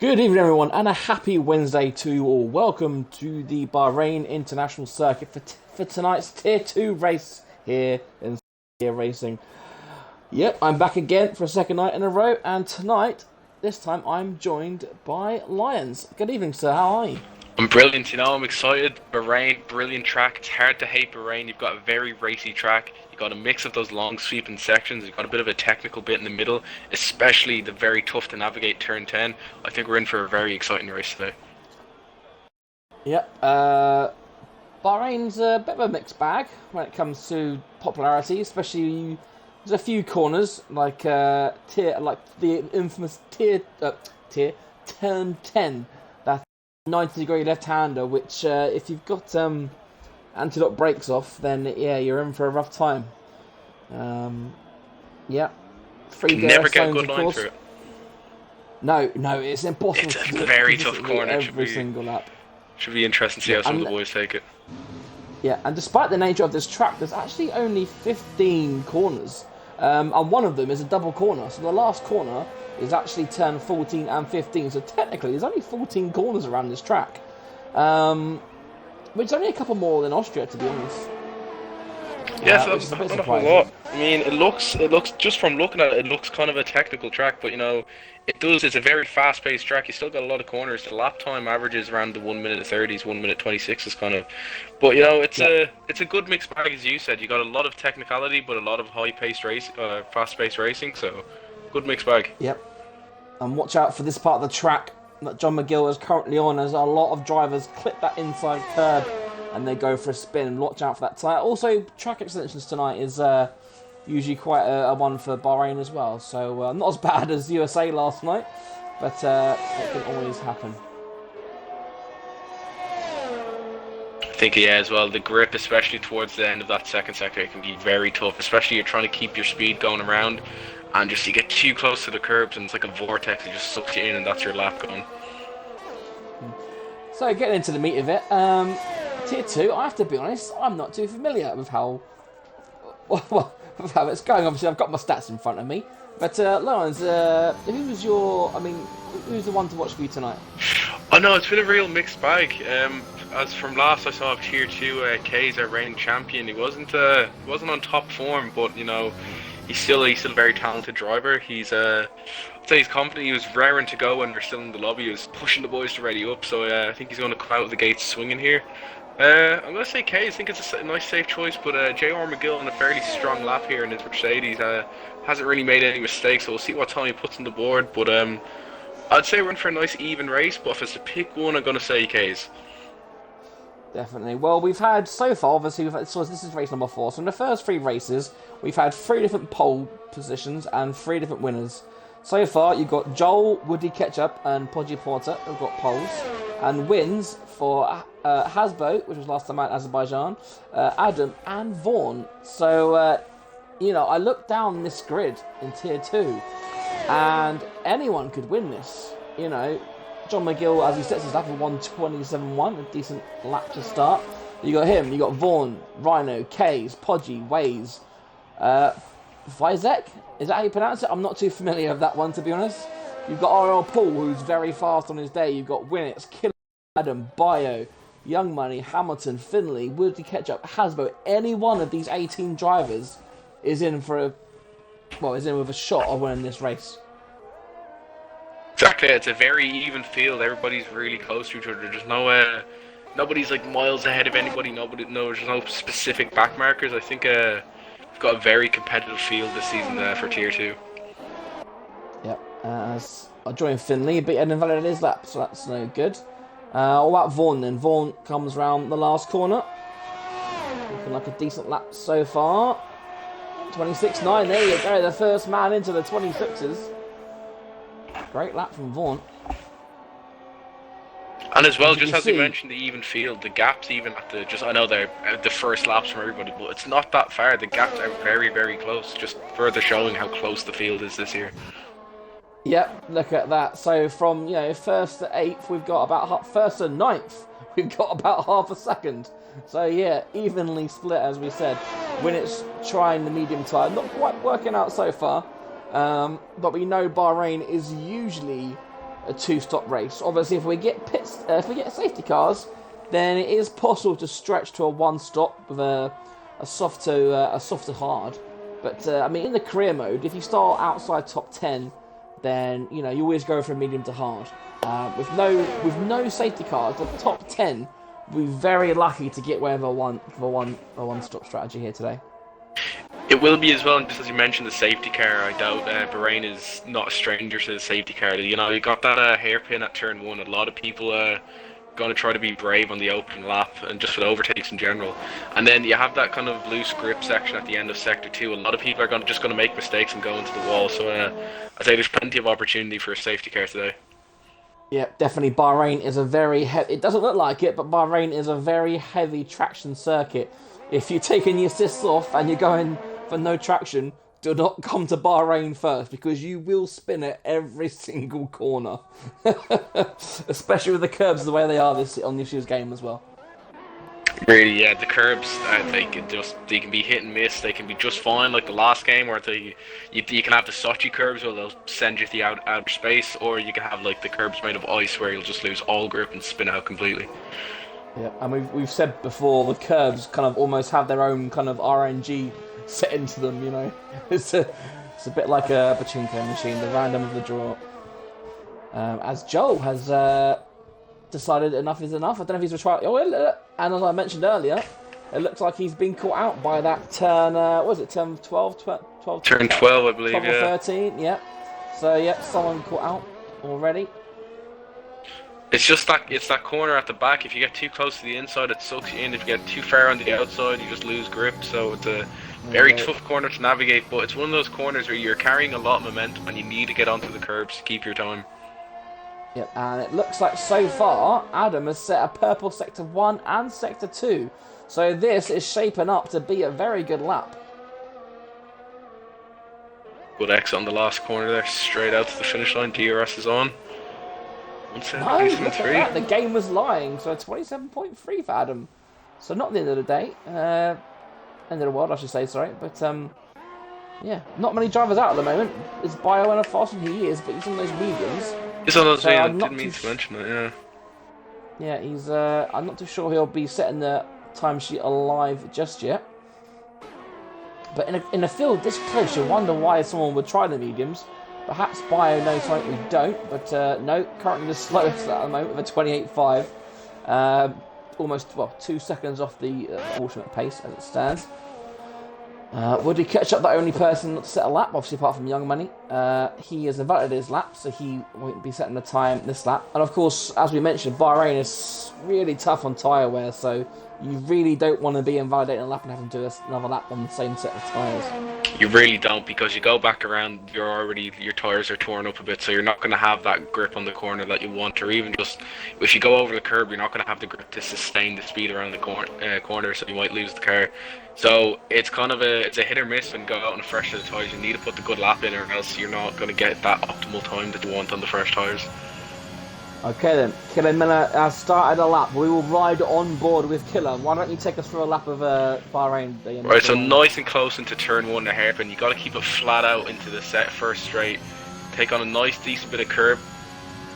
Good evening, everyone, and a happy Wednesday to you all. Welcome to the Bahrain International Circuit for tonight's Tier 2 race here in Here Racing. Yep, I'm back again for a second night in a row, and tonight, this time, I'm joined by Lions. Good evening, sir. How are you? I'm brilliant, I'm excited. Bahrain, brilliant track. It's hard to hate Bahrain. You've got a very racy track. You've got a mix of those long sweeping sections. You've got a bit of a technical bit in the middle, especially the very tough to navigate turn 10. I think we're in for a very exciting race today. Yep, Bahrain's a bit of a mixed bag when it comes to popularity, especially there's a few corners like the infamous tier turn 10, that 90-degree left-hander, which if you've got anti-lock brakes off, then yeah, you're in for a rough time. Yeah, You can never get a good line through it. No, it's impossible. It's to a do very tough corner. every single lap. Should be interesting to see how some of the boys take it. Yeah, and despite the nature of this track, there's actually only 15 corners. And one of them is a double corner. So the last corner is actually turn 14 and 15. So technically, there's only 14 corners around this track. Which is only a couple more than Austria, to be honest. Yeah, so which is a bit that's not a whole surprising. lot. I mean, it looks just from looking at it, it looks kind of a technical track, but it's a very fast-paced track. You still got a lot of corners. The lap time averages around the 1 minute 30s, 1 minute 26 kind of. But it's a good mixed bag, as you said. You got a lot of technicality, but a lot of high-paced fast-paced racing. So good mixed bag. Yep. And watch out for this part of the track that John McGill is currently on, as a lot of drivers clip that inside curb and they go for a spin. Watch out for that tyre. Also, track extensions tonight is usually quite a one for Bahrain as well. So not as bad as USA last night, but it can always happen. I think as well, the grip, especially towards the end of that second sector, can be very tough. Especially you're trying to keep your speed going around, and just you get too close to the curbs, and it's like a vortex. It just sucks you in, and that's your lap gone. So getting into the meat of it, Tier 2, I have to be honest, I'm not too familiar with how with how it's going. Obviously, I've got my stats in front of me. But, Lawrence, who's the one to watch for you tonight? Oh no, it's been a real mixed bag. As from last I saw of Tier 2, Kay's our reigning champion. He wasn't on top form, but he's still a very talented driver. I'd say he's confident. He was raring to go when we're still in the lobby. He was pushing the boys to ready up, so I think he's going to come out of the gates swinging here. I'm going to say Kay. I think it's a nice safe choice, but J.R. McGill on a fairly strong lap here in his Mercedes hasn't really made any mistakes, so we'll see what time he puts on the board. But I'd say we're in for a nice even race, but if it's to pick one, I'm going to say Kay's. Definitely. Well, we've had so far, obviously, so this is race number 4. So in the first 3 races, we've had 3 different pole positions and 3 different winners. So far, you've got Joel, Woody Ketchup, and Podgy Porter who've got poles, and wins for Hasbo, which was last time out in Azerbaijan, Adam, and Vaughan. So, I looked down this grid in Tier 2, and anyone could win this. John McGill, as he sets his lap, a 1:27.1, a decent lap to start. You got him, you got Vaughan, Rhino, Kays, Podgy, Waze, Vizek, is that how you pronounce it? I'm not too familiar with that one, to be honest. You've got RL Paul, who's very fast on his day. You've got Winnets, Killer, Adam, Bio, Young Money, Hamilton, Finley, Woody Ketchup, Hasbo. Any one of these 18 drivers is in with a shot of winning this race. Exactly, it's a very even field. Everybody's really close to each other. There's nobody's like miles ahead of anybody. There's no specific back markers. I think we've got a very competitive field this season for Tier 2. Yep, I joined Finley, but he hadn't invalidated his lap, so that's no good. What about Vaughan then? Vaughan comes round the last corner. Looking like a decent lap so far. 26.9, there you go, the first man into the 26s. Great lap from Vaughan. And as well, just as we mentioned, the even field, the gaps even I know they're the first laps from everybody, but it's not that far. The gaps are very, very close, just further showing how close the field is this year. Yep, look at that. So from, first to 8th, we've got about first to 9th, we've got about half a second. So yeah, evenly split, as we said. When it's trying the medium tire, not quite working out so far. But we know Bahrain is usually a two-stop race. Obviously, if we get if we get safety cars, then it is possible to stretch to a one-stop with a soft to hard. But I mean, in the career mode, if you start outside top 10, then you always go from medium to hard. With no safety cars, the top 10 will be very lucky to get away with a one-stop strategy here today. It will be as well, and just as you mentioned the safety car, I doubt Bahrain is not a stranger to the safety car. You got that hairpin at turn 1. A lot of people going to try to be brave on the open lap and just for the overtakes in general. And then you have that kind of loose grip section at the end of sector 2. A lot of people are just going to make mistakes and go into the wall. So I'd say there's plenty of opportunity for a safety car today. Yeah, definitely. Bahrain is a very it doesn't look like it, but Bahrain is a very heavy traction circuit. If you're taking the assists off and you're going for no traction, do not come to Bahrain first, because you will spin at every single corner. Especially with the curbs the way they are on this year's game as well. Really, yeah, the curbs, they can be hit and miss. They can be just fine, like the last game, where you can have the Sochi curbs where they'll send you to the outer space, or you can have like the curbs made of ice where you'll just lose all grip and spin out completely. Yeah, and we've said before, the curbs kind of almost have their own kind of RNG set into them. It's a bit like a pachinko machine, the random of the draw. As Joel has decided enough is enough. I don't know if he's retrying. And as I mentioned earlier, it looks like he's been caught out by that turn. What was it? Turn 12? Turn 12, I believe. 12 or 13. Yeah. So yeah, someone caught out already. It's just that corner at the back. If you get too close to the inside, it sucks you in. If you get too far on the outside, you just lose grip. So it's a very tough corner to navigate. But it's one of those corners where you're carrying a lot of momentum and you need to get onto the curbs to keep your time. Yep, and it looks like so far Adam has set a purple sector 1 and sector 2. So this is shaping up to be a very good lap. Good exit on the last corner there, straight out to the finish line. DRS is on. Nice, look at that. The game was lying, so 27.3 for Adam. So not the end of the day. End of the world, I should say, sorry. But, yeah, not many drivers out at the moment. It's Bio and a fast and he is, but he's on those mediums. He's on those mediums, didn't mean to mention it, yeah. Yeah, he's, I'm not too sure he'll be setting the timesheet alive just yet. But in a field this close, you wonder why someone would try the mediums. Perhaps Bio knows something we don't, but no, currently the slowest at the moment with a 28.5. Almost, 2 seconds off the ultimate pace as it stands. Would he catch up the only person not to set a lap, obviously apart from Young Money? He has invalidated his lap, so he won't be setting the time this lap. And of course, as we mentioned, Bahrain is really tough on tyre wear, so you really don't want to be invalidating a lap and having to do another lap on the same set of tyres. You really don't, because you go back around, your tyres are torn up a bit, so you're not going to have that grip on the corner that you want, or even just, if you go over the curb, you're not going to have the grip to sustain the speed around the corner, so you might lose the car. So it's kind of it's a hit or miss when you go out on a fresh set of tyres. You need to put the good lap in, or else you're not going to get that optimal time that you want on the fresh tyres. Okay then, Killer Miller has started a lap. We will ride on board with Killer. Why don't you take us through a lap of Bahrain? Right, so nice and close into turn 1 the hairpin. You got to keep it flat out into the first straight. Take on a nice decent bit of curb.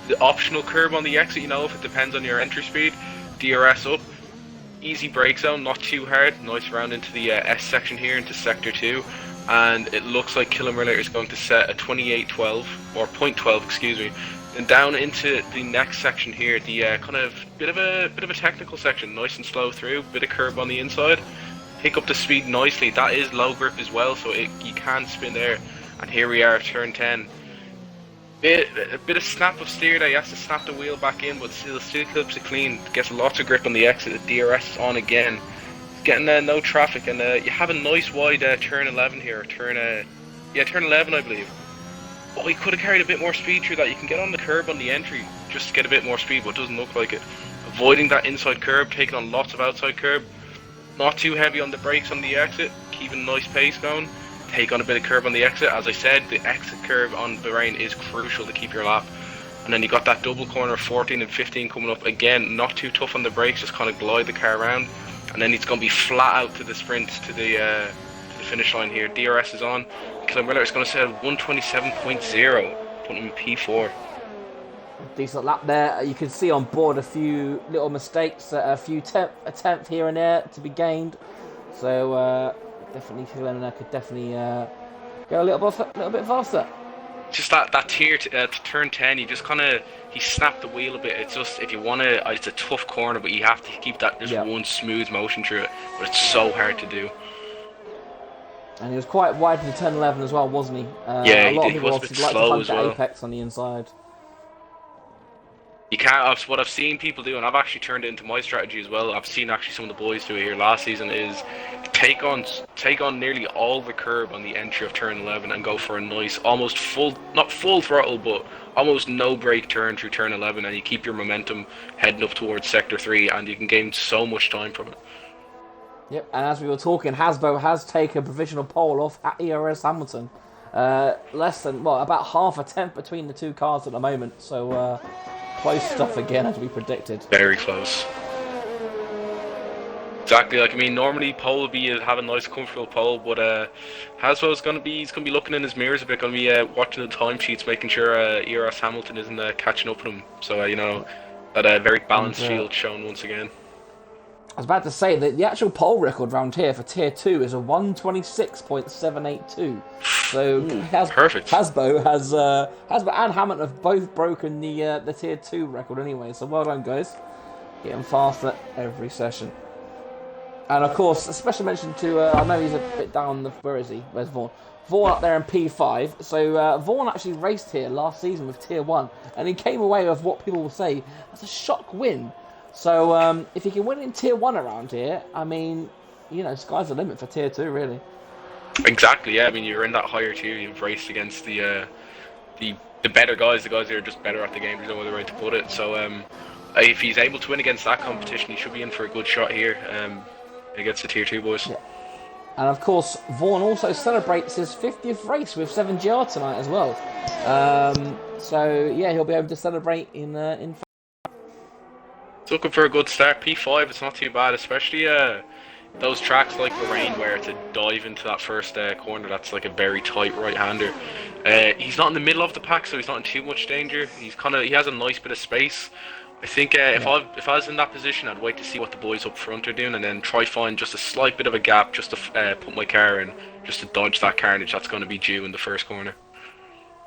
The optional curb on the exit, if it depends on your entry speed. DRS up. Easy brake zone, not too hard. Nice round into the S section here, into sector 2. And it looks like Killer Miller is going to set a 28.12, or 0.12, excuse me. And down into the next section here, the kind of bit of a technical section, nice and slow through, bit of curb on the inside, pick up the speed nicely. That is low grip as well, so you can spin there. And here we are, turn 10. A bit of snap of steer there. He has to snap the wheel back in, but still clips it clean. Gets lots of grip on the exit. The DRS is on again. Getting no traffic, and you have a nice wide turn 11 here. Turn 11, I believe. Oh, he could have carried a bit more speed through that. You can get on the curb on the entry just to get a bit more speed, but it doesn't look like it. Avoiding that inside curb, taking on lots of outside curb. Not too heavy on the brakes on the exit, keeping a nice pace going. Take on a bit of curb on the exit. As I said, the exit curve on Bahrain is crucial to keep your lap. And then you got that double corner 14 and 15 coming up. Again, not too tough on the brakes, just kind of glide the car around. And then it's going to be flat out to the sprint to the finish line here. DRS is on. Killer Miller is going to set 127.0, putting him in P4. Decent lap there. You can see on board a few little mistakes, a few a tenth here and there to be gained. So definitely feeling I could definitely go a little bit faster. Just that tier to turn 10, he snapped the wheel a bit. It's just if you want to, it's a tough corner, but you have to keep that just one smooth motion through it. But it's so hard to do. And he was quite wide in turn 11 as well, wasn't he? Yeah, he did. He was a bit slow as well. Apex on the inside. You can't. What I've seen people do, and I've actually turned it into my strategy as well. I've seen actually some of the boys do it here last season. Is take on nearly all the curb on the entry of turn 11 and go for a nice, almost not full throttle, but almost no brake turn through turn 11, and you keep your momentum heading up towards sector 3, and you can gain so much time from it. Yep, and as we were talking, Hasbo has taken a provisional pole off at ERS Hamilton. Less than about half a tenth between the two cars at the moment. So. Close stuff again, as we predicted. Very close. Exactly. Like, I mean, normally pole would be have a nice, comfortable pole, but Haswell's he's gonna be looking in his mirrors a bit, gonna be watching the timesheets, making sure ERS Hamilton isn't catching up with him. So that very balanced field shown once again. I was about to say that the actual pole record round here for Tier 2 is a 126.782. So perfect. Hasbo and Hammond have both broken the Tier 2 record anyway. So well done, guys. Getting faster every session. And of course, a special mention to, I know he's a bit down where is he? Where's Vaughan? Vaughan up there in P5. So Vaughan actually raced here last season with Tier 1. And he came away with what people will say as a shock win. So, if you can win in Tier 1 around here, I mean, sky's the limit for Tier 2, really. Exactly, yeah. I mean, you're in that higher tier, you've raced against the better guys, the guys that are just better at the game, there's no other way to put it. So, if he's able to win against that competition, he should be in for a good shot here against the Tier 2 boys. Yeah. And, of course, Vaughan also celebrates his 50th race with 7GR tonight as well. So, yeah, he'll be able to celebrate in Looking for a good start. P5, it's not too bad, especially those tracks like Bahrain where to dive into that first corner, that's like a very tight right-hander. He's not in the middle of the pack, so he's not in too much danger. He has a nice bit of space. I think if I was in that position, I'd wait to see what the boys up front are doing and then try find just a slight bit of a gap just to put my car in, just to dodge that carnage that's going to be due in the first corner.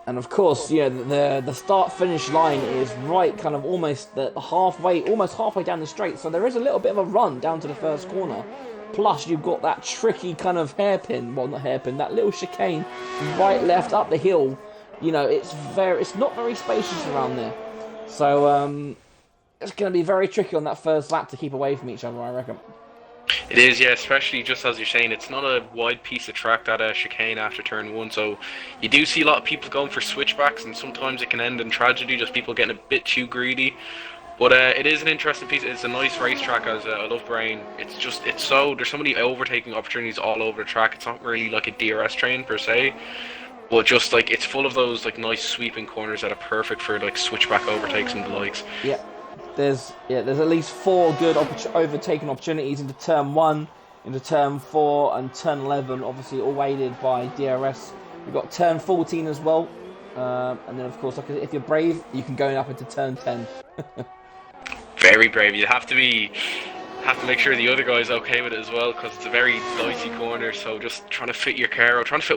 And of course, the start-finish line is right, kind of almost halfway down the straight. So there is a little bit of a run down to the first corner. Plus, you've got that tricky kind of hairpin, well, not hairpin, that little chicane, right, left, up the hill. It's not very spacious around there. So it's going to be very tricky on that first lap to keep away from each other, I reckon. It is, yeah, especially just as you're saying, it's not a wide piece of track, that chicane after turn 1, so you do see a lot of people going for switchbacks, and sometimes it can end in tragedy, just people getting a bit too greedy. But it is an interesting piece. It's a nice racetrack, as I love Bahrain. There's so many overtaking opportunities all over the track. It's not really like a DRS train per se, but just like it's full of those like nice sweeping corners that are perfect for like switchback overtakes and the likes. Yeah. There's at least 4 good overtaking opportunities into turn 1, into turn 4, and turn 11. Obviously, all aided by DRS. We've got turn 14 as well, and then of course, like, if you're brave, you can go up into turn 10. Very brave. You have to make sure the other guy's okay with it as well, because it's a very dicey corner. So just trying to fit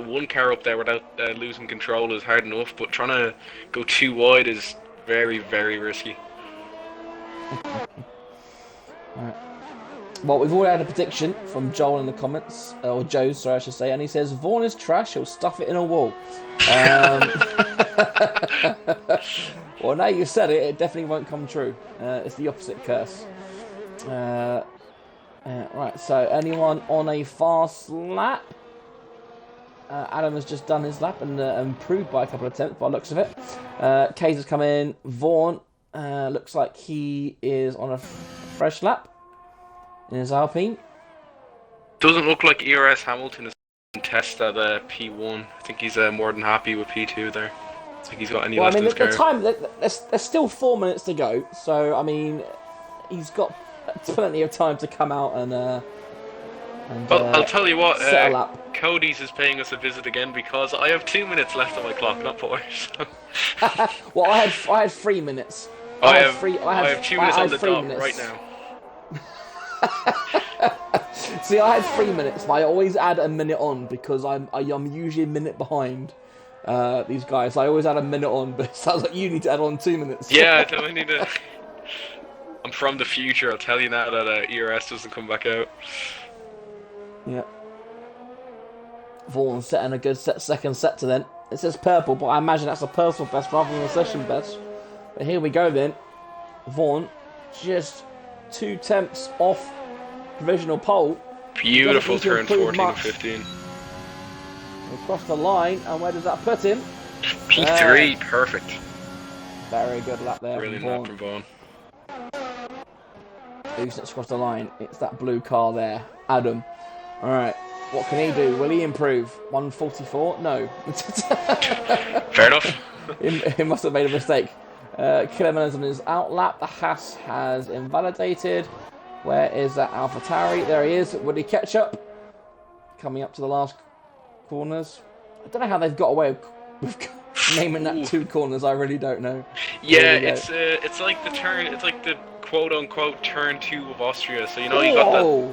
one car up there without losing control is hard enough, but trying to go too wide is very, very risky. Right. Well, we've already had a prediction from Joel in the comments, or Joe, sorry, I should say, and he says Vaughan is trash. He'll stuff it in a wall. Well, now you said it, it definitely won't come true. It's the opposite curse. Right. So, anyone on a fast lap? Adam has just done his lap and improved by a couple of tenths by the looks of it. Case has come in. Vaughan. Looks like he is on a fresh lap in his Alpine. Doesn't look like ERS Hamilton is test at P1. I think he's more than happy with P2 there. I think he's got any left in his car. There's still 4 minutes to go, so I mean, he's got plenty of time to come out and And, Well, I'll tell you what, settle up. Cody's is paying us a visit again because I have 2 minutes left on my clock, not 4. So. Well, I had 3 minutes. I have 2 minutes on the dot right now. See, I had 3 minutes, but I always add a minute on because I'm usually a minute behind these guys. I always add a minute on, but it sounds like you need to add on 2 minutes. Yeah, I need to. I'm from the future. I'll tell you now that ERS doesn't come back out. Yeah. Vaughan setting a good second sector then. It says purple, but I imagine that's a personal best rather than a session best. But here we go then. Vaughan just 2 tenths off provisional pole. Beautiful turn 14 and 15. Across the line, and where does that put him? P3, perfect. Very good lap there. Brilliant lap from Vaughan. Who's next across the line? It's that blue car there, Adam. Alright, what can he do? Will he improve? 144? No. Fair enough. He must have made a mistake. Killerman's on his out lap. The Haas has invalidated. Where is that AlphaTauri? There he is. Would he catch up? Coming up to the last corners. I don't know how they've got away with naming that 2 corners. I really don't know. Yeah, it's like the turn. It's like the quote unquote turn 2 of Austria. So you know you got the.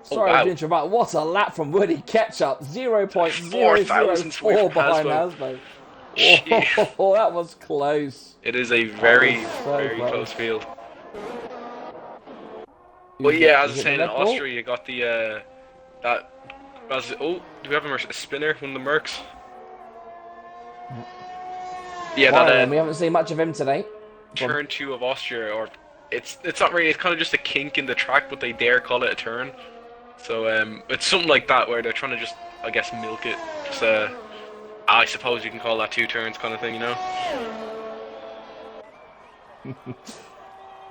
Sorry, I didn't interrupt. What a lap from Woody Ketchup. 0.004 behind Hasbo. Oh, that was close. It is a very close field. Well, yeah, as I was saying, in Austria, you got the do we have a spinner? One of the Mercs? Yeah, we haven't seen much of him today. Turn 2 of Austria, or it's not really. It's kind of just a kink in the track, but they dare call it a turn. So it's something like that where they're trying to just, I guess, milk it. Just, I suppose you can call that 2 turns kind of thing, you know.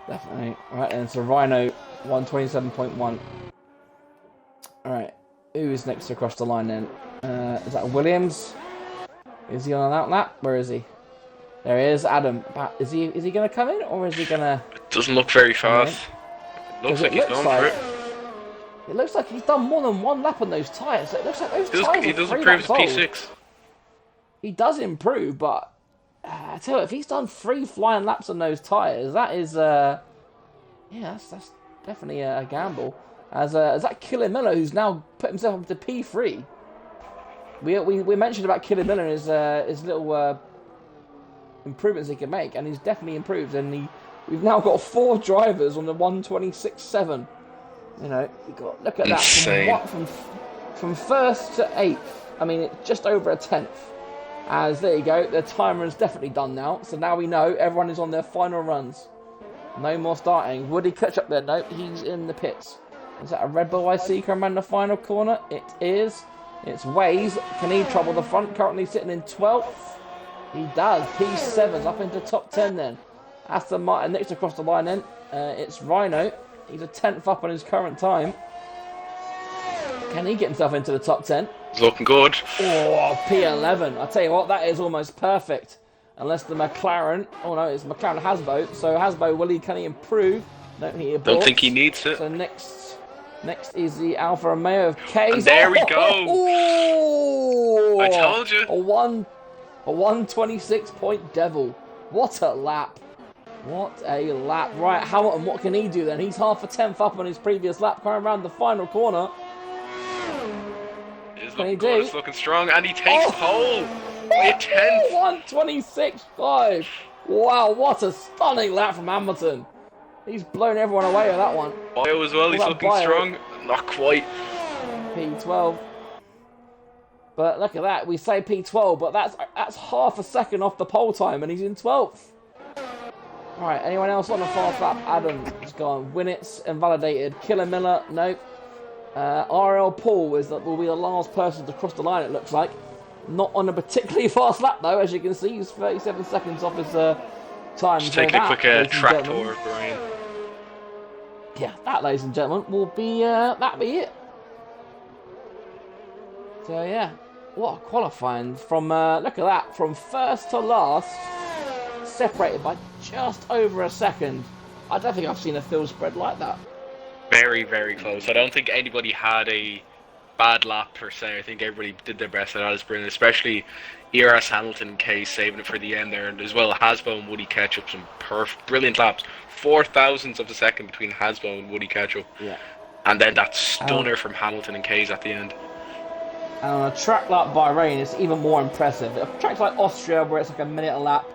Definitely. Alright then, so Rhino 127.1. Alright, who's next across the line then? Is that Williams? Is he on an out lap? Where is he? There he is, Adam. Is he going to come in, or is he going to... It doesn't look very fast. It looks like he's going for it. It looks like he's done more than 1 lap on those tyres. It looks like those tyres He does improve his P6. He does improve, but... I tell you, if he's done 3 flying laps on those tyres, that is... yeah, that's definitely a gamble. As that Killer Miller, who's now put himself up to P3. We mentioned about Killer Miller and his little improvements he can make, and he's definitely improved. And we've now got 4 drivers on the 126.7. You know, look at that from 1st to 8th. I mean, it's just over a 10th. As there you go, the timer is definitely done now. So now we know everyone is on their final runs. No more starting. Would he catch up there? No, he's in the pits. Is that a Red Bull I see coming around the final corner? It is. It's Waze. Can he trouble the front? Currently sitting in 12th. He does. P7's up into top 10 then. Aston Martin next across the line then. It's Rhino. He's a 10th up on his current time. Can he get himself into the top 10? He's looking good. Oh, P11. I tell you what, that is almost perfect. Unless the McLaren... Oh no, it's McLaren Hasbo. So Hasbo, can he improve? Don't think he needs it. So next is the Alfa Romeo of K's. And there we go. Oh, I told you. A 126 point devil. What a lap. What a lap. Right, Hamilton, what can he do then? He's half a 10th up on his previous lap, coming around the final corner. It's looking good, it's looking strong, and he takes pole by a 10th. 126.5. Wow, what a stunning lap from Hamilton. He's blown everyone away with that one. Bio as well, he's looking strong. Not quite. P12. But look at that, we say P12, but that's half a second off the pole time, and he's in 12th. Alright, anyone else on the fast lap? Adam has gone. Winnett's invalidated. Killer Miller, nope. RL Paul will be the last person to cross the line, it looks like. Not on a particularly fast lap, though. As you can see, he's 37 seconds off his time. Just taking a quick track tour of Bahrain. Yeah, that, ladies and gentlemen, will be that'll be it. So yeah, what a qualifying from look at that, from first to last, separated by just over a second. I don't think I've seen a field spread like that. very, very close. I don't think anybody had a bad lap per se. I think everybody did their best, and that is brilliant. Especially ERS Hamilton and Case saving it for the end there, and as well Hasbo and Woody Ketchup, some brilliant laps. 4 thousandths of a second between Hasbo and Woody Ketchup, Yeah. and then that stunner from Hamilton and Case at the end. And on a track like Bahrain, it's even more impressive. A track like Austria, where it's like a minute a lap,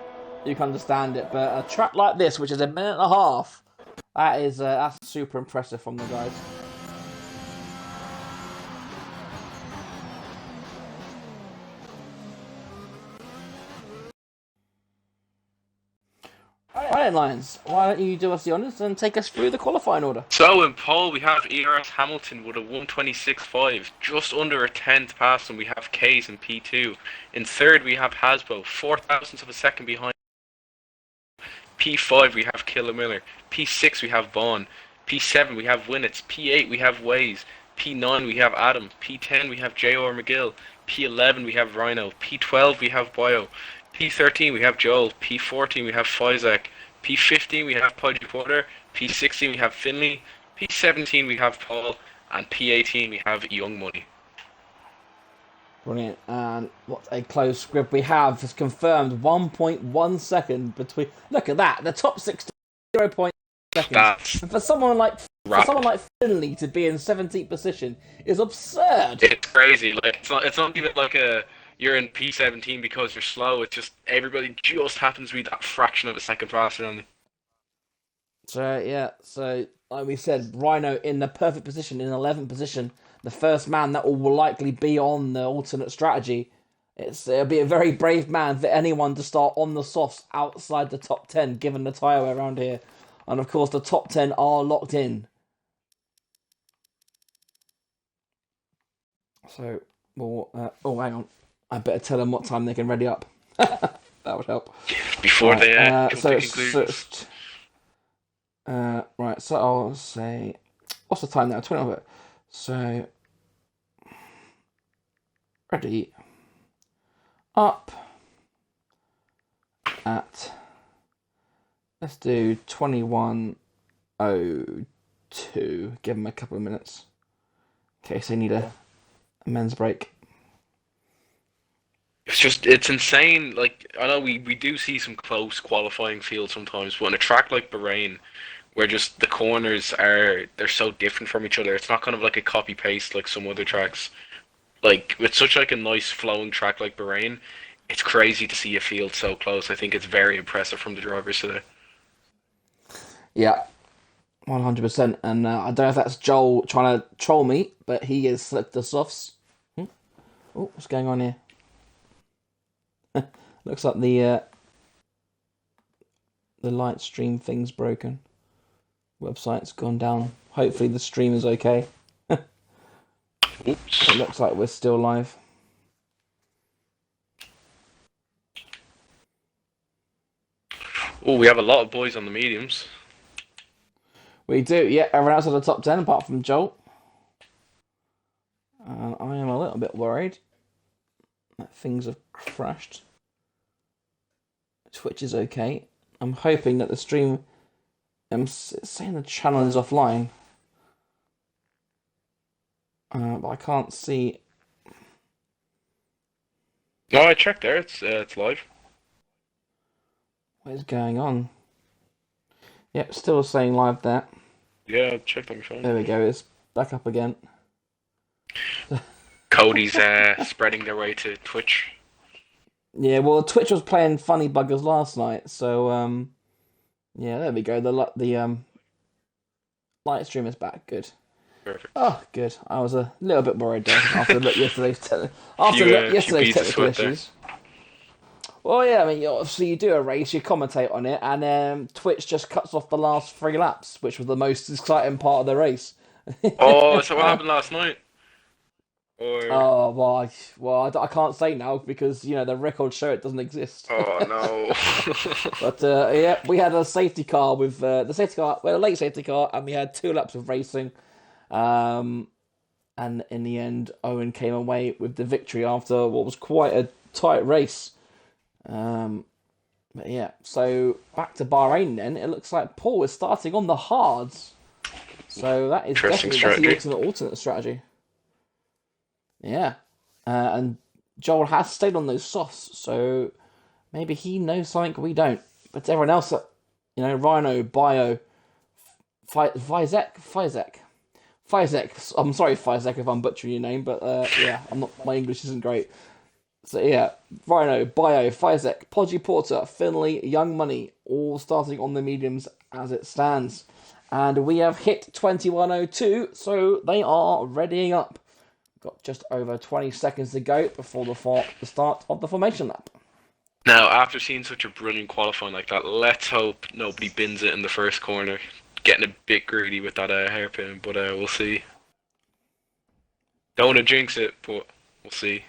you can understand it. But a track like this, which is a minute and a half, that's super impressive from the guys. Right, Lions, why don't you do us the honours and take us through the qualifying order? So in pole we have ERS Hamilton with a 1:26.5, just under a tenth past him. We have Case in P2. In third we have Hasbo, 4 thousandths of a second behind. P5 we have Killer Miller. P6 we have Bond. P7 we have Winnets. P8 we have Waze. P9 we have Adam. P10 we have J.R. McGill. P11 we have Rhino. P12 we have Bio. P13 we have Joel. P14 we have Fizak. P15 we have Pudgy Porter. P16 we have Finley. P17 we have Paul. And P18 we have Young Money. Brilliant. And what a close grip we have. It's confirmed 1.1 second between. Look at that. The top 6 0.1 seconds. That's And for someone like Finley to be in 17th position is absurd. It's crazy. Like it's not even like you're in P17 because you're slow. It's just everybody just happens to be that fraction of a second faster than you. So like we said, Rhino in the perfect position, in 11th position, the first man that will likely be on the alternate strategy. It'll be a very brave man for anyone to start on the softs outside the top 10, given the tyre around here. And of course, the top 10 are locked in. So, hang on. I better tell them what time they can ready up. That would help. Before they come to conclusions. Right, so I'll say... What's the time now? 20 of it. So... Ready. Up. At... Let's do 21:02. Give them a couple of minutes. In case they need a men's break. It's insane. Like, I know we do see some close qualifying fields sometimes, but on a track like Bahrain, where just the corners they're so different from each other, it's not kind of like a copy paste like some other tracks. Like, with such like a nice flowing track like Bahrain, it's crazy to see a field so close. I think it's very impressive from the drivers today. Yeah, 100%. And I don't know if that's Joel trying to troll me, but he is slipped the softs. Oh, what's going on here? Looks like the light stream thing's broken. Website's gone down. Hopefully the stream is okay. Oops. It looks like we're still live. Oh, we have a lot of boys on the mediums. We do, yeah. Everyone else in the top 10 apart from Joel. And I am a little bit worried that things have crashed. Twitch is okay. I'm hoping that the stream... I'm saying the channel is offline. But I can't see... No, I checked there. It's live. What is going on? Yep, still saying live there. Yeah, I checked on my phone. There we go, it's back up again. Cody's spreading their way to Twitch. Yeah, well, Twitch was playing funny buggers last night, so yeah, there we go. The light stream is back. Good. Perfect. Oh, good. I was a little bit worried there after yesterday's technical issues. Well, yeah, I mean, obviously you do a race, you commentate on it, and Twitch just cuts off the last 3 laps, which was the most exciting part of the race. Oh, so what happened last night? Or... Oh, well, I can't say now because, you know, the records show it doesn't exist. Oh, no. But, yeah, we had a safety car with, we had a late safety car, and we had 2 laps of racing. And in the end, Owen came away with the victory after what was quite a tight race. But yeah, so back to Bahrain then. It looks like Paul is starting on the hards. So that is Interesting definitely that's strategy. the alternate strategy. Yeah, and Joel has stayed on those softs, so maybe he knows something we don't. But everyone else, Rhino, Bio, Fizek. I'm sorry, Fizek, if I'm butchering your name, but yeah, I'm not. My English isn't great. So yeah, Rhino, Bio, Fizek, Podgy Porter, Finley, Young Money, all starting on the mediums as it stands. And we have hit 21:02, so they are readying up. Got just over 20 seconds to go before the start of the formation lap. Now, after seeing such a brilliant qualifying like that, let's hope nobody bins it in the first corner. Getting a bit greedy with that hairpin, but we'll see. Don't want to jinx it, but we'll see.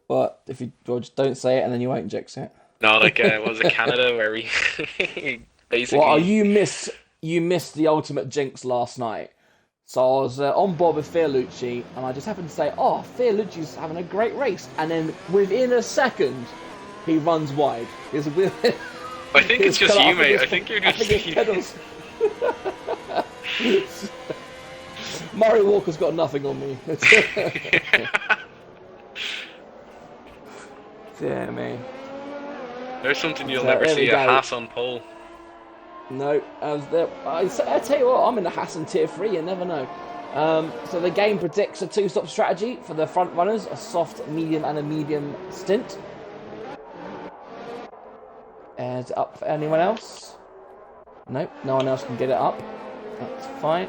But if you just don't say it and then you won't jinx it. No, like what was it, Canada, where we Well, basically. you missed the ultimate jinx last night. So I was on board with Fiorucci, and I just happened to say, "Oh, Fiorucci's having a great race," and then within a second, he runs wide. His wheel, I think it's just you, mate. I think you're I just. think his pedals. Murray Walker's got nothing on me. Dear me. There's something you'll So, never there we see, a go. Haas on pole. No, I tell you what, I'm in the Hassan tier 3, you never know. So the game predicts a two-stop strategy for the front runners, a soft, medium, and a medium stint. Is it up for anyone else? Nope, no one else can get it up. That's fine.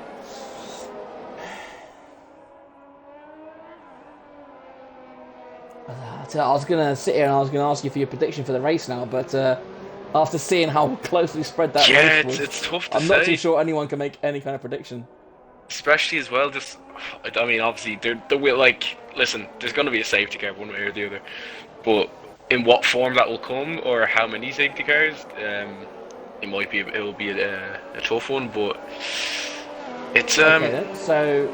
I was going to sit here and I was going to ask you for your prediction for the race now, but after seeing how closely spread that Yeah, race was, it's tough to I'm not say. too sure anyone can make any kind of prediction. Especially as well, just I mean, obviously there will listen. There's going to be a safety car one way or the other, but in what form that will come or how many safety cars, it will be a tough one. But it's Okay then. So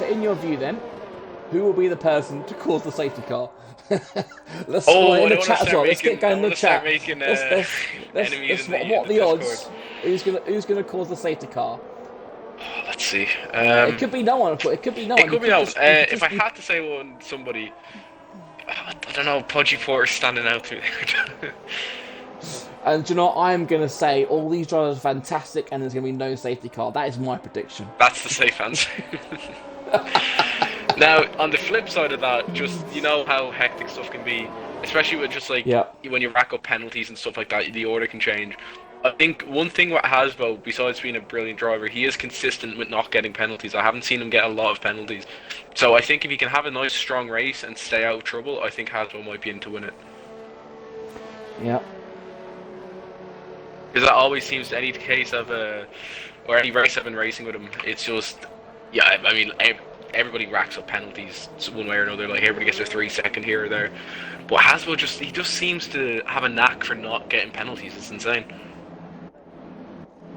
in your view then, who will be the person to cause the safety car? Let's Oh, in I the don't want to chat as start well. Let's making. get going I in want the to start chat. making Let's enemies in what the the Discord. odds? Who's gonna cause the safety car? Let's see. It could be no one. It could be no It one. could be no. You could If just I be. had to say somebody, I don't know. Podgy Porter standing out to me. And you know, I'm gonna say all these drivers are fantastic, and there's gonna be no safety car. That is my prediction. That's the safe answer. Now, on the flip side of that, just how hectic stuff can be, especially with just Yeah. when you rack up penalties and stuff like that, the order can change. I think one thing with Hasbo, besides being a brilliant driver, he is consistent with not getting penalties. I haven't seen him get a lot of penalties. So I think if he can have a nice strong race and stay out of trouble, I think Hasbo might be in to win it. Yeah. Because that always seems any case of or any race I've been racing with him, it's just, yeah, I mean, everybody racks up penalties one way or another. Like everybody gets their 3 second here or there, but Haswell he just seems to have a knack for not getting penalties. It's insane.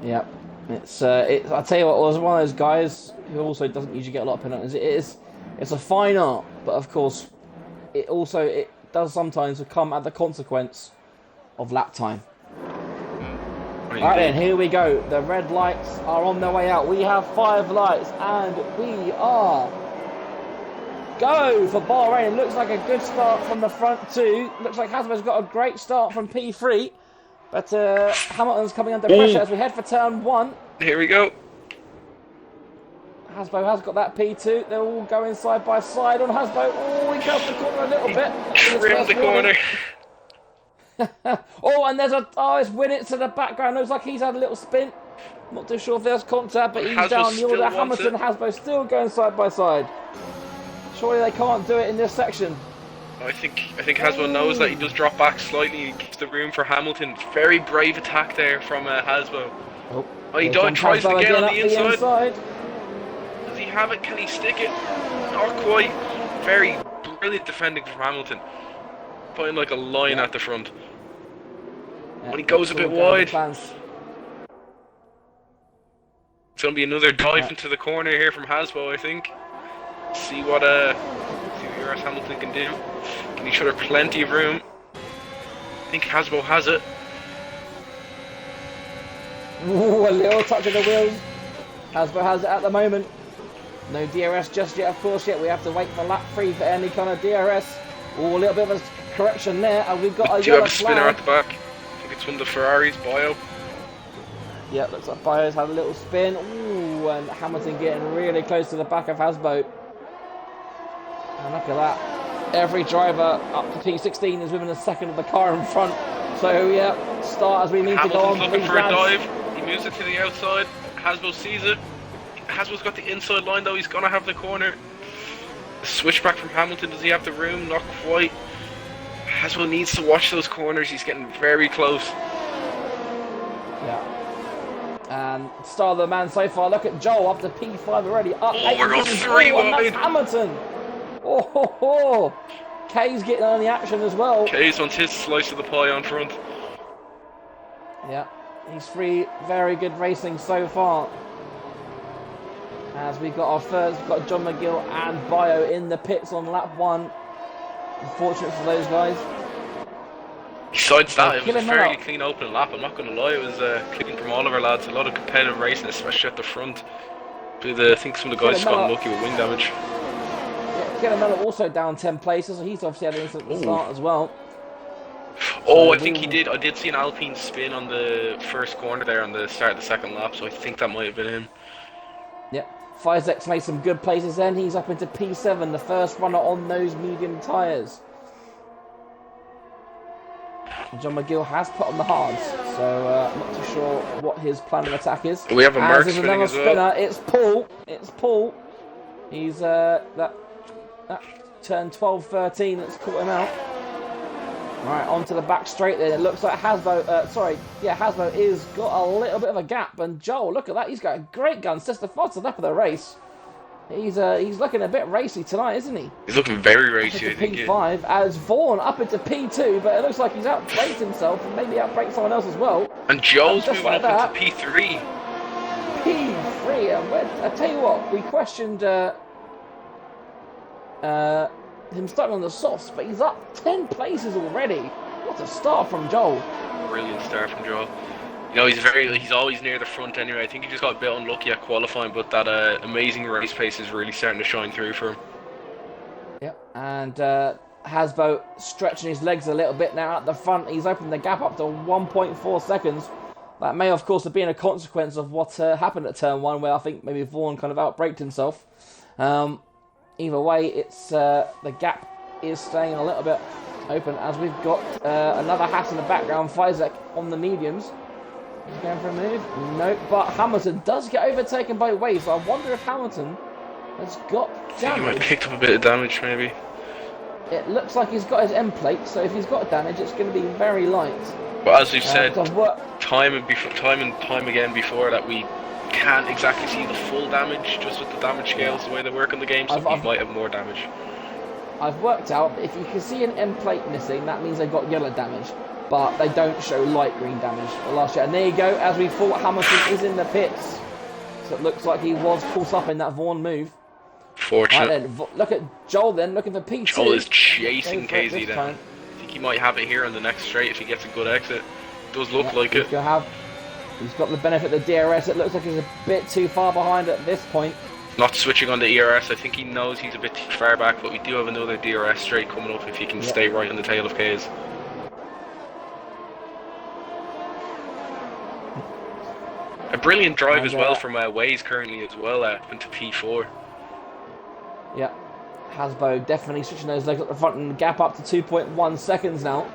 Yeah. I'll tell you what, I was one of those guys who also doesn't usually get a lot of penalties. It's a fine art, but of course, it does sometimes come at the consequence of lap time. Right then, here we go. The red lights are on their way out. We have 5 lights, and we are go for Bahrain. Looks like a good start from the front two. Looks like Hasbro's got a great start from P3, but Hamilton's coming under pressure as we head for turn 1. Here we go. Hasbro has got that P2. They're all going side by side on Hasbro. Oh, he comes the corner a little bit. Trim the corner. Oh, and it's Winnett to the background. Looks like he's had a little spin. Not too sure if there's contact, but he's Hasbro down the order. still wants Hamilton and Hasbro still going side by side. Surely they can't do it in this section. I think Haswell knows that he does drop back slightly and gives the room for Hamilton. Very brave attack there from Haswell. Oh, he tries to get on the inside. Does he have it? Can he stick it? Not quite. Very brilliant defending from Hamilton. Putting like a line at the front. Yeah, When he goes a bit wide. It's going to be another dive into the corner here from Haswell, I think. See what Lewis Hamilton can do. Can he show her plenty of room? I think Haswell has it. Ooh, a little touch of the wheels. Hasbro has it at the moment. No DRS just yet, of course, yet. We have to wait for lap 3 for any kind of DRS. Oh, a little bit of a correction there, and we've got a Do yellow have a spinner flag. at the back. I think it's one of the Ferraris, Bio. Yeah, looks like Bio's had a little spin. Ooh, and Hamilton getting really close to the back of Hasbro. And look at that. Every driver up to P16 is within a second of the car in front. So, yeah, start as we need to go on. Hamilton's looking for a dive. He moves it to the outside. Hasbro sees it. Hasbro's got the inside line though, he's gonna have the corner. The switchback from Hamilton, does he have the room? Not quite. Hasbro needs to watch those corners, he's getting very close. Yeah. And star of the man so far, look at Joel up to P5 already. Up we're on 3 wide. That's Hamilton. Oh, ho, ho. Kay's getting on the action as well. Kay's wants his slice of the pie on front. Yeah, he's free. Very good racing so far. As we got our first, we've got John McGill and Bio in the pits on lap 1. Unfortunate for those guys. Besides that, it was a fairly clean opening lap, I'm not going to lie, it was clean from all of our lads, a lot of competitive racing, especially at the front. But I think some of the guys got unlucky with wing damage. Yeah, Killamella also down 10 places, so he's obviously had an incident at the start as well. Oh, so I think he did. I did see an Alpine spin on the first corner there on the start of the second lap, so I think that might have been him. Yep. Fizek's made some good places then. He's up into P7, the first runner on those medium tyres. John McGill has put on the hards, so I'm not too sure what his plan of attack is. We have a Merc spinning as well. Spinner. It's Paul. It's Paul. He's that turn 12-13 that's caught him out. Right, onto the back straight there. It looks like Hasbro, Hasbro is got a little bit of a gap. And Joel, look at that. He's got a great gun. Sister Fox at the top of the race. He's looking a bit racy tonight, isn't he? He's looking very racy, I think. P5 as Vaughan up into P2, but it looks like he's outbraked himself and maybe outbraked someone else as well. And Joel's moving like up into P3. P3, and I tell you what, we questioned him starting on the softs, but he's up 10 places already. What a start from Joel. Brilliant start from Joel. You know, he's always near the front anyway. I think he just got a bit unlucky at qualifying, but that amazing race pace is really starting to shine through for him. Yep, and Hasbro stretching his legs a little bit now at the front. He's opened the gap up to 1.4 seconds. That may, of course, have been a consequence of what happened at turn 1, where I think maybe Vaughan kind of outbraked himself. Either way, it's the gap is staying a little bit open as we've got another Haas in the background, Fizek on the mediums. He's going for a move? Nope, but Hamilton does get overtaken by Way, so I wonder if Hamilton has got damage. He might have picked up a bit of damage, maybe. It looks like he's got his end plate, so if he's got damage, it's going to be very light. But as we've said, time and time again before that, we can't exactly see the full damage just with the damage scales the way they work in the game, so he might have more damage. I've worked out if you can see an end plate missing, that means they've got yellow damage, but they don't show light green damage last year. And there you go, as we thought, Hamilton is in the pits, so it looks like he was caught up in that Vaughan move. Fortunate. Right then, look at Joel then, looking for P2. Joel is chasing KZ then. I think he might have it here on the next straight if he gets a good exit. Does look like it. He's got the benefit of the DRS. It looks like he's a bit too far behind at this point. Not switching on the ERS. I think he knows he's a bit too far back, but we do have another DRS straight coming up if he can stay right on the tail of K's. A brilliant drive as well from Waze currently as well into P4. Yeah, Hasbro definitely switching those legs up the front and gap up to 2.1 seconds now.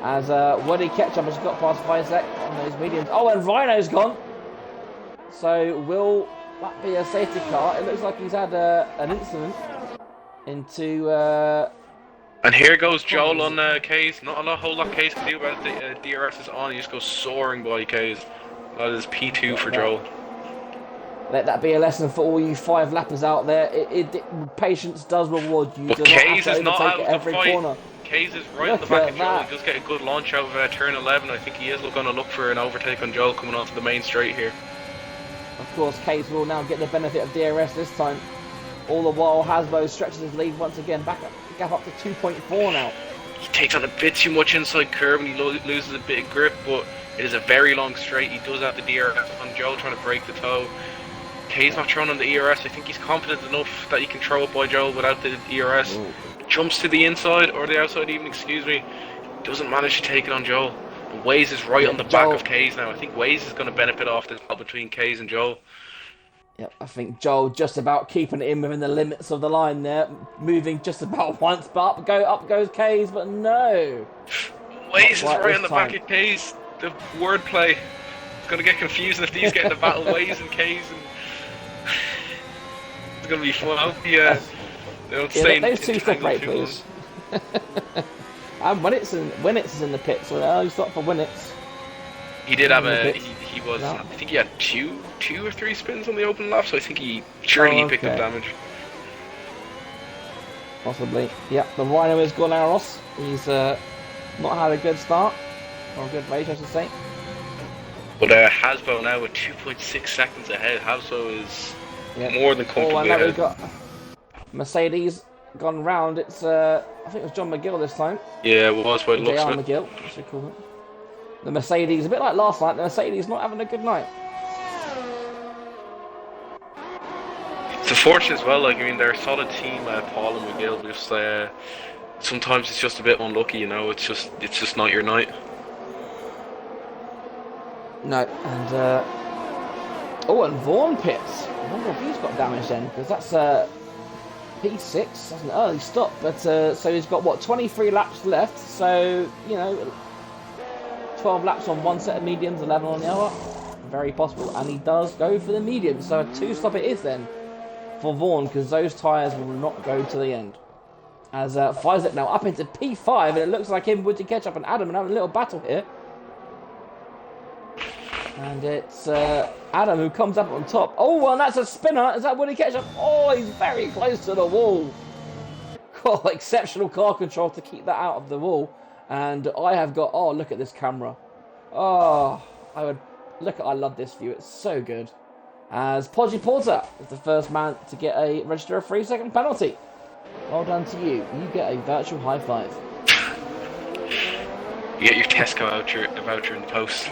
As Woody Ketchup has got past Fizek on those mediums. Oh, and Rhino's gone. So will that be a safety car? It looks like he's had an incident into... and here goes Joel on K's. Not a whole lot K's can do about it. The DRS is on. He just goes soaring by K's. That is P2 for Joel. Let that be a lesson for all you 5 lappers out there. Patience does reward you. But K's is not out of every the fight. Corner. K's is right on the back of Joel. He does get a good launch out of turn 11. I think he is going to look for an overtake on Joel coming onto the main straight here. Of course, K's will now get the benefit of DRS this time. All the while, Hasbro stretches his lead once again, gap up to 2.4 now. He takes on a bit too much inside curve and he loses a bit of grip, but it is a very long straight. He does have the DRS on Joel trying to break the toe. Kay's not thrown on the ERS. I think he's confident enough that he can throw it by Joel without the ERS. Ooh. Jumps to the inside, or the outside even, excuse me. Doesn't manage to take it on Joel. And Waze is right on the back of Kay's now. I think Waze is going to benefit off the battle between Kay's and Joel. Yep, I think Joel just about keeping it in within the limits of the line there, moving just about once, but up goes Kay's, but no. Waze is right on the back of Kay's. The wordplay is going to get confusing if these get in the battle. Waze and Kay's, and it's going to be fun. I hope they don't stay those two separate, please. And Winnitz is in the pits, so early stop for Winnitz. He did have he was, no. I think he had two or three spins on the open lap, so I think he picked up damage. Possibly. Yeah, the Rhino is gone Aros. He's not had a good start, or a good race, I should say. But Hasbro now with 2.6 seconds ahead. Hasbro is more than comfortably ahead. We've got Mercedes gone round. It's I think it was John McGill this time. Yeah, it was by the looks of it. McGill, I should call it. The Mercedes, a bit like last night, the Mercedes not having a good night. It's unfortunate as well, like, I mean, they're a solid team, Paul and McGill, just, sometimes it's just a bit unlucky, you know, it's just not your night. No, and, and Vaughan pits. I wonder if he's got damage then, because that's, P6, that's an early stop, but, so he's got, 23 laps left, so, 12 laps on one set of mediums, 11 on the other. Very possible, and he does go for the mediums, so a 2-stop it is then for Vaughan, because those tyres will not go to the end. As Fizek now up into P5, and it looks like him, Woody Ketchup and Adam, and having a little battle here. And it's Adam who comes up on top. Oh, and that's a spinner. Is that Woody Ketchup? Oh, he's very close to the wall. Oh, exceptional car control to keep that out of the wall. And I have got, look at this camera. Oh, I love this view. It's so good. As Podgy Porter is the first man to get register a 3-second penalty. Well done to you. You get a virtual high five. You get your Tesco voucher in the post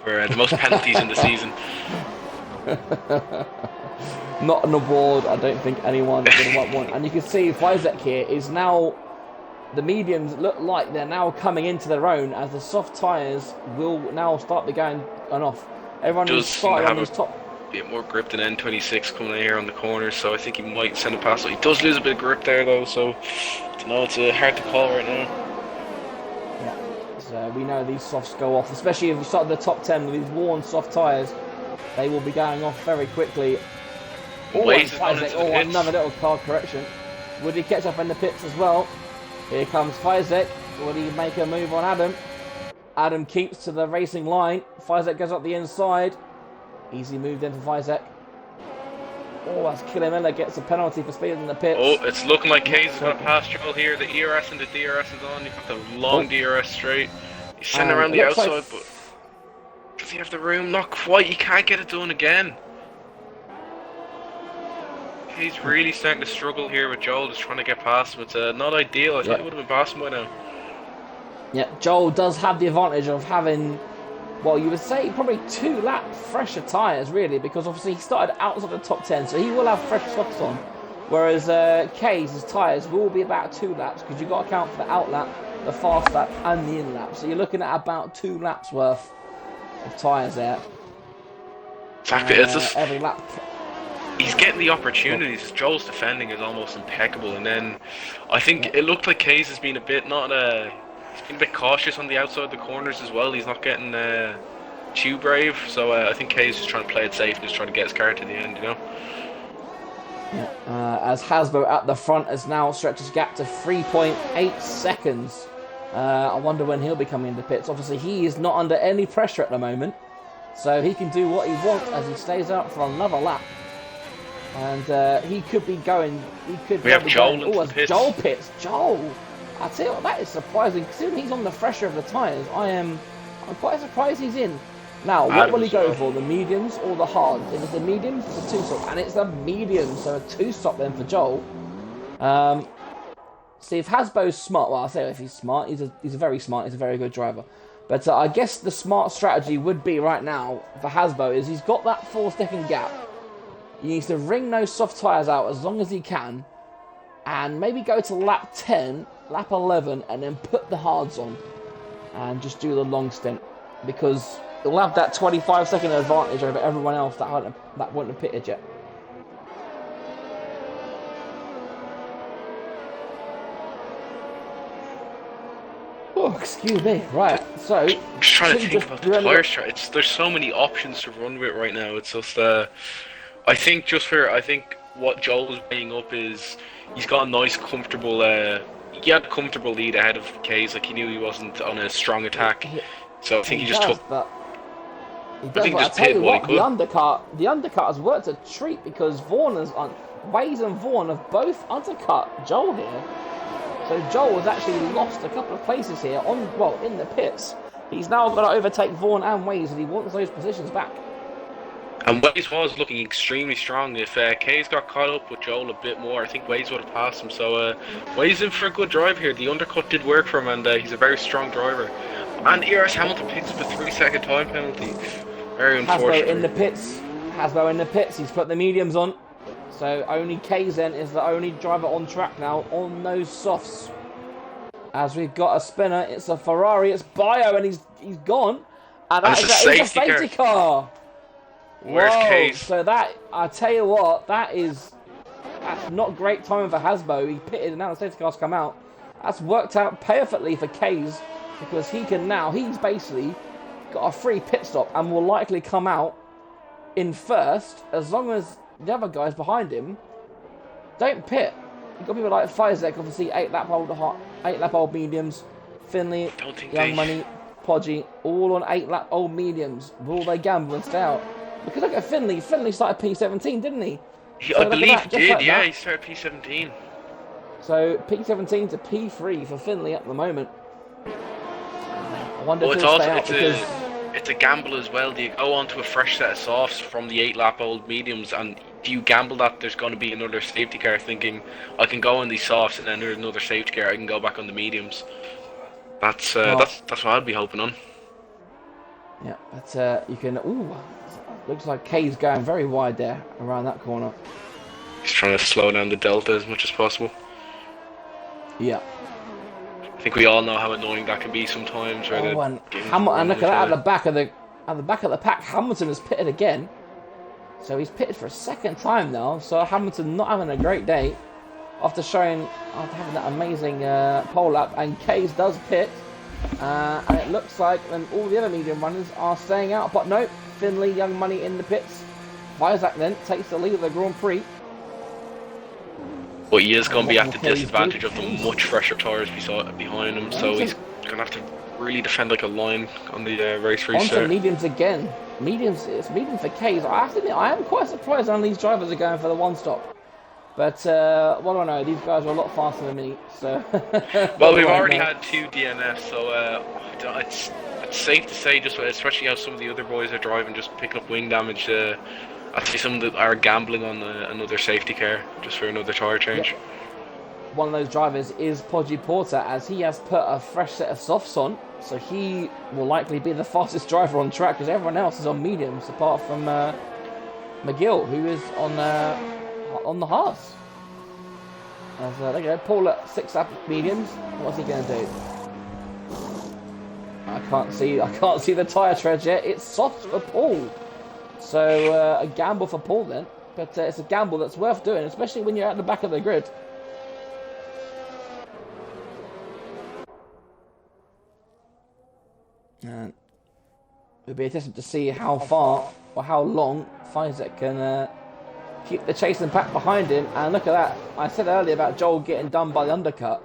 for the most penalties in the season. Not an award. I don't think anyone is going to want one. And you can see Fizek here is now. The mediums look like they're now coming into their own, as the soft tyres will now start to going off. Everyone is starting on his top. A bit more grip than N26 coming in here on the corners, so I think he might send it past. He does lose a bit of grip there though, so I don't know, it's hard to call right now. Yeah, so we know these softs go off, especially if you start the top 10 with these worn soft tyres. They will be going off very quickly. Another little car correction. Would he catch up in the pits as well? Here comes Fizek. Will he make a move on Adam? Adam keeps to the racing line. Fizek goes up the inside. Easy move then for Fizek. Oh, that's Killamella gets a penalty for speeding in the pits. Oh, it's looking like Hayes is going to pass Joel here. The ERS and the DRS is on. You've got the long DRS straight. He's sending around the outside, but does he have the room? Not quite. He can't get it done again. He's really starting to struggle here with Joel, just trying to get past him. It's not ideal. I thought he would have been past him by now. Yeah, Joel does have the advantage of having, well, you would say probably 2 lap fresher tyres, really, because obviously he started outside the top 10, so he will have fresh softs on. Whereas K's tyres will be about 2 laps, because you've got to account for the out lap, the fast lap, and the in lap. So you're looking at about 2 laps worth of tyres there. Exactly. It's just every lap. He's getting the opportunities. Joel's defending is almost impeccable, and then I think it looked like K's has been a bit he's been a bit cautious on the outside of the corners as well. He's not getting too brave, so I think K's just trying to play it safe and just trying to get his car to the end, you know. Yeah, as Hasbro at the front has now stretched his gap to 3.8 seconds. I wonder when he'll be coming into pits. Obviously, he is not under any pressure at the moment, so he can do what he wants as he stays out for another lap. And he could be going. We have Joel in the pits. Joel pits. Joel. I tell you what, that is surprising. Considering he's on the fresher of the tyres, I'm quite surprised he's in. Now, what will he go for? The mediums or the hards? If it's the mediums, it's a 2-stop, and it's the mediums, so a 2-stop then for Joel. See, if Hasbro's smart, well, I'll say if he's smart, he's very smart. He's a very good driver. But I guess the smart strategy would be right now for Hasbro is he's got that 4-second gap. he needs to wring those soft tyres out as long as he can, and maybe go to lap 10, lap 11, and then put the hards on, and just do the long stint, because he'll have that 25-second advantage over everyone else that wouldn't have pitted yet. Oh, excuse me. Right, so I'm just trying to think about the tyre strat. There's so many options to run with right now. It's just I think what Joel's weighing up is he's got a nice, comfortable. He had a comfortable lead ahead of Kays. Like he knew he wasn't on a strong attack, so I think he just took. But he does, I think but just I tell pitted you what what, he could. the undercut has worked a treat because Waze and Vaughan have both undercut Joel here. So Joel has actually lost a couple of places here in the pits. He's now got to overtake Vaughan and Waze and he wants those positions back. And Waze was looking extremely strong. If Kays got caught up with Joel a bit more, I think Waze would have passed him. So Waze in for a good drive here. The undercut did work for him, and he's a very strong driver. And ERS Hamilton picks up a 3-second time penalty. Very unfortunate. Hasbo in the pits. He's put the mediums on. So only Kaysen is the only driver on track now on those softs. As we've got a spinner, it's a Ferrari, it's Bio, and he's gone. And that is a safety car. Where's Kays? So that, I tell you what, that's not great timing for Hasbo. He pitted and now the safety car's come out. That's worked out perfectly for Kays because he's basically got a free pit stop and will likely come out in first as long as the other guys behind him don't pit. You've got people like Fizek, obviously 8 lap old mediums, Finley, Young Money, Podgy, all on 8 lap old mediums. Will they gamble and stay out? Because look at Finley. Finley started P17, didn't he? I believe he did, yeah, he started P17. So P17 to P3 for Finley at the moment. I wonder if he'll stay out because it's a gamble as well. Do you go on to a fresh set of softs from the 8 lap old mediums, and do you gamble that there's going to be another safety car, thinking I can go on these softs and then there's another safety car, I can go back on the mediums? That's what I'd be hoping on. Yeah, but you can. Ooh, looks like Kay's going very wide there around that corner. He's trying to slow down the delta as much as possible. Yeah. I think we all know how annoying that can be sometimes. And look at that at the back of the pack. Hamilton has pitted again, so he's pitted for a second time now. So Hamilton not having a great day after having that amazing pole lap. And Kays does pit, and it looks like then all the other medium runners are staying out. But no, Finley, Young Money in the pits. Isaac then takes the lead of the Grand Prix. But he is going to be at the disadvantage of the much fresher tyres behind him, so he's going to have to really defend like a lion on the race restart. On to mediums again. It's medium for Kays. I have to admit, I am quite surprised none of these drivers are going for the one stop. But what do I know? These guys are a lot faster than me. So. Well, we've already had 2 DNFs, so it's safe to say, just especially how some of the other boys are driving, just picking up wing damage. I'd say some that are gambling on another safety car just for another tyre change. Yep. One of those drivers is Podgy Porter, as he has put a fresh set of softs on, so he will likely be the fastest driver on track because everyone else is on mediums apart from McGill, who is on the hards. As there you go, Paul at 6 lap mediums. What's he going to do? I can't see the tyre tread yet. It's soft for Paul. So a gamble for Paul then, but it's a gamble that's worth doing, especially when you're at the back of the grid. And it'll be interesting to see how far or how long Fizek can keep the chasing pack behind him. And look at that! I said earlier about Joel getting done by the undercut.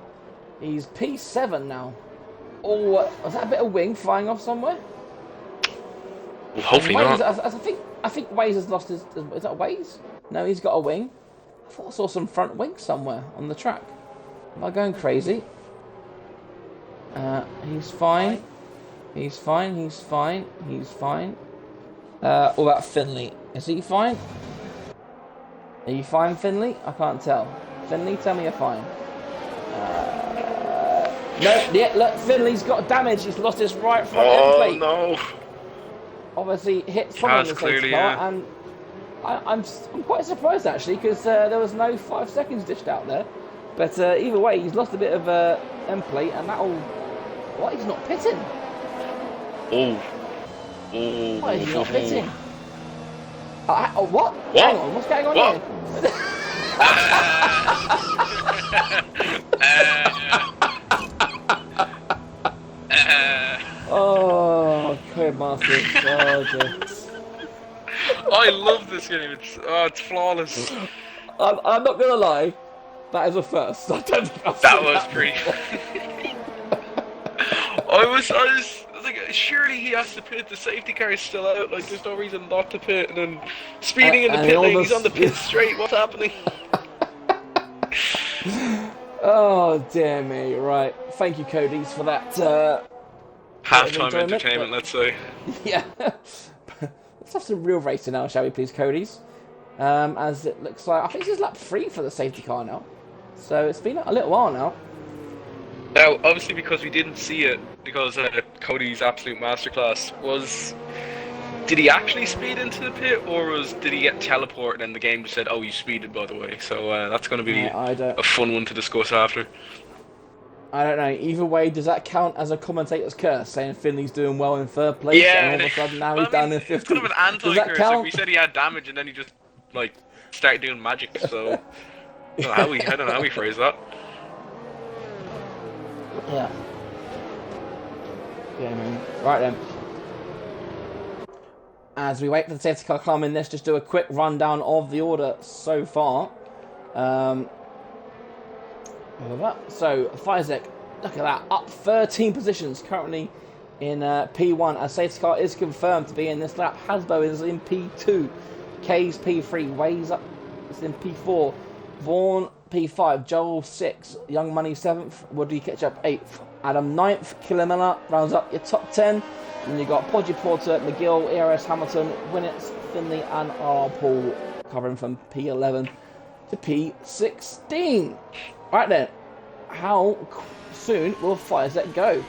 He's P7 now. Oh, was that a bit of wing flying off somewhere? Well, hopefully not. I think Waze has lost his. Is that Waze? No, he's got a wing. I thought I saw some front wings somewhere on the track. Am I going crazy? He's fine. He's fine. He's fine. He's fine. What about Finley? Is he fine? Are you fine, Finley? I can't tell. Finley, tell me you're fine. No, yeah, look, Finley's got damage. He's lost his right front end plate. Oh no! Obviously hit someone in the safety car, and I'm quite surprised actually because there was no 5 seconds dished out there. But either way, he's lost a bit of end plate, and that'll. What? He's not pitting. Oh. Oh. Why is he not pitting? What? What? Hang on, what's going on What? here? Oh, Codemasters. Oh, dear. I love this game. It's flawless. I'm not gonna lie, that is a first. I don't think I've That seen was that pretty. before. I was like, surely he has to pit. The safety car is still out. Like, there's no reason not to pit. And then speeding in the And pit all lane, the he's on the pit straight. What's happening? Oh dear me. Right. Thank you, Cody's, for that. Halftime enjoyment, entertainment, let's say. Yeah. Let's have some real racing now, shall we, please, Cody's? As it looks like I think this is lap 3 for the safety car now. So it's been a little while now. Now, obviously, because we didn't see it, because Cody's absolute masterclass did he actually speed into the pit, or did he get teleported and the game just said, "Oh, you speeded, by the way"? So that's going to be a fun one to discuss after. I don't know. Either way, does that count as a commentator's curse, saying Finley's doing well in 3rd place, Yeah, and all of a sudden now he's down in 5th? It's kind of an anti-curse if we said he had damage and then he just like started doing magic. So I don't know how we phrase that. Yeah. Yeah, man. Right then. As we wait for the safety car climb in, let's just do a quick rundown of the order so far. So, Fizek, look at that, up 13 positions currently in P1. A safety car is confirmed to be in this lap. Hasbo is in P2. K's P3. Ways up is in P4. Vaughan P5. Joel 6. Young Money 7th. Woody Ketchup 8th. Adam 9th. Killamilla rounds up your top 10. And you've got Podgy Porter, McGill, ERS Hamilton, Winnets, Finley, and R. Paul covering from P11 to P16. Right then, how soon will Fizek go?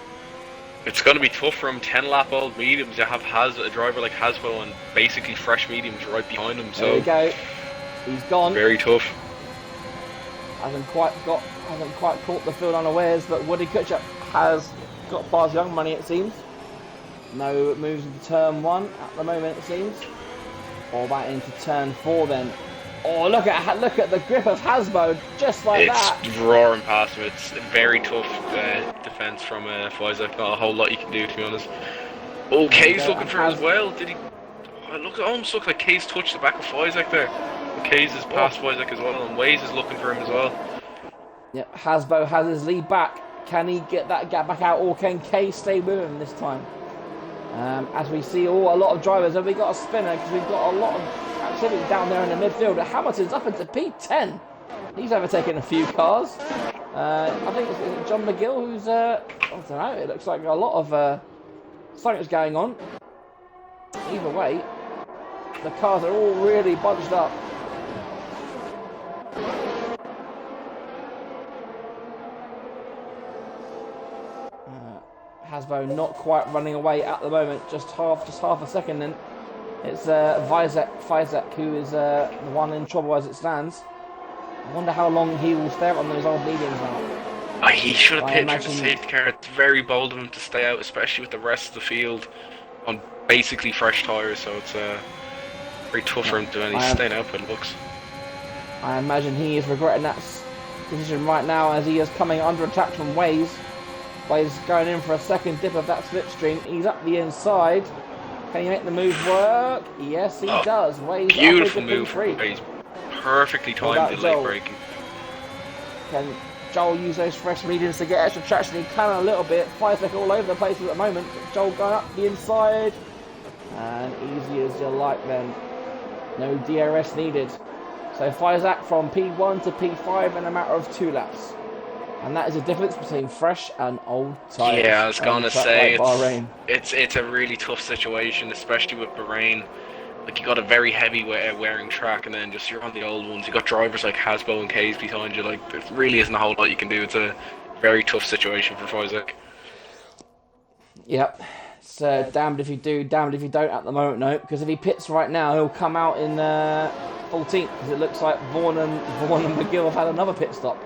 It's going to be tough for him. 10-lap-old mediums. You have a driver like Hasbo and basically fresh mediums right behind him. So there you go. He's gone. Very tough. Hasn't quite caught the field unawares, but Woody Kutcher has got past Young Money, it seems. No moves into turn 1 at the moment, it seems. Or back into turn 4 then. Oh, look at the grip of Hasbo, just like that. It's roaring past him. It's a very tough defense from Fizek. Not a whole lot you can do, to be honest. Oh, K's looking for as well. Did he? Oh, it almost looks like K's touched the back of Fizek there. K's is past Fizek as well, and Waze is looking for him as well. Yeah, Hasbo has his lead back. Can he get that gap back out, or can K stay with him this time? As we see a lot of drivers, have we got a spinner? Because we've got a lot of activity down there in the midfield. Hamilton's up into P10. He's overtaken a few cars. I think it's John McGill who's, I don't know, it looks like a lot of something's going on. Either way, the cars are all really bunched up. Hasbo not quite running away at the moment, just half a second then. It's Fizek who is the one in trouble as it stands. I wonder how long he will stay out on those old mediums now. He should have pitched the safety car. It's very bold of him to stay out, especially with the rest of the field on basically fresh tyres, so it's very tough for him to do, and he's staying out by the looks. I imagine he is regretting that decision right now as he is coming under attack from Waze. Waze going in for a second dip of that slipstream. He's up the inside. Can he make the move work? Yes, he does. Waze beautiful move. He's perfectly timed in late braking. Can Joel use those fresh mediums to get extra traction? He can a little bit. Fizek all over the place at the moment. Joel going up the inside. And easy as you like then. No DRS needed. So Fizek from P1 to P5 in a matter of 2 laps. And that is the difference between fresh and old tyres. Yeah, I was going to say, like it's a really tough situation, especially with Bahrain. Like, you got a very heavy wearing track, and then just you're on the old ones. You got drivers like Hasbo and Kays behind you. Like, there really isn't a whole lot you can do. It's a very tough situation for Fizek. Yep, It's damned if you do, damned if you don't at the moment, no. Because if he pits right now, he'll come out in 14th. Because it looks like Vaughan and McGill have had another pit stop.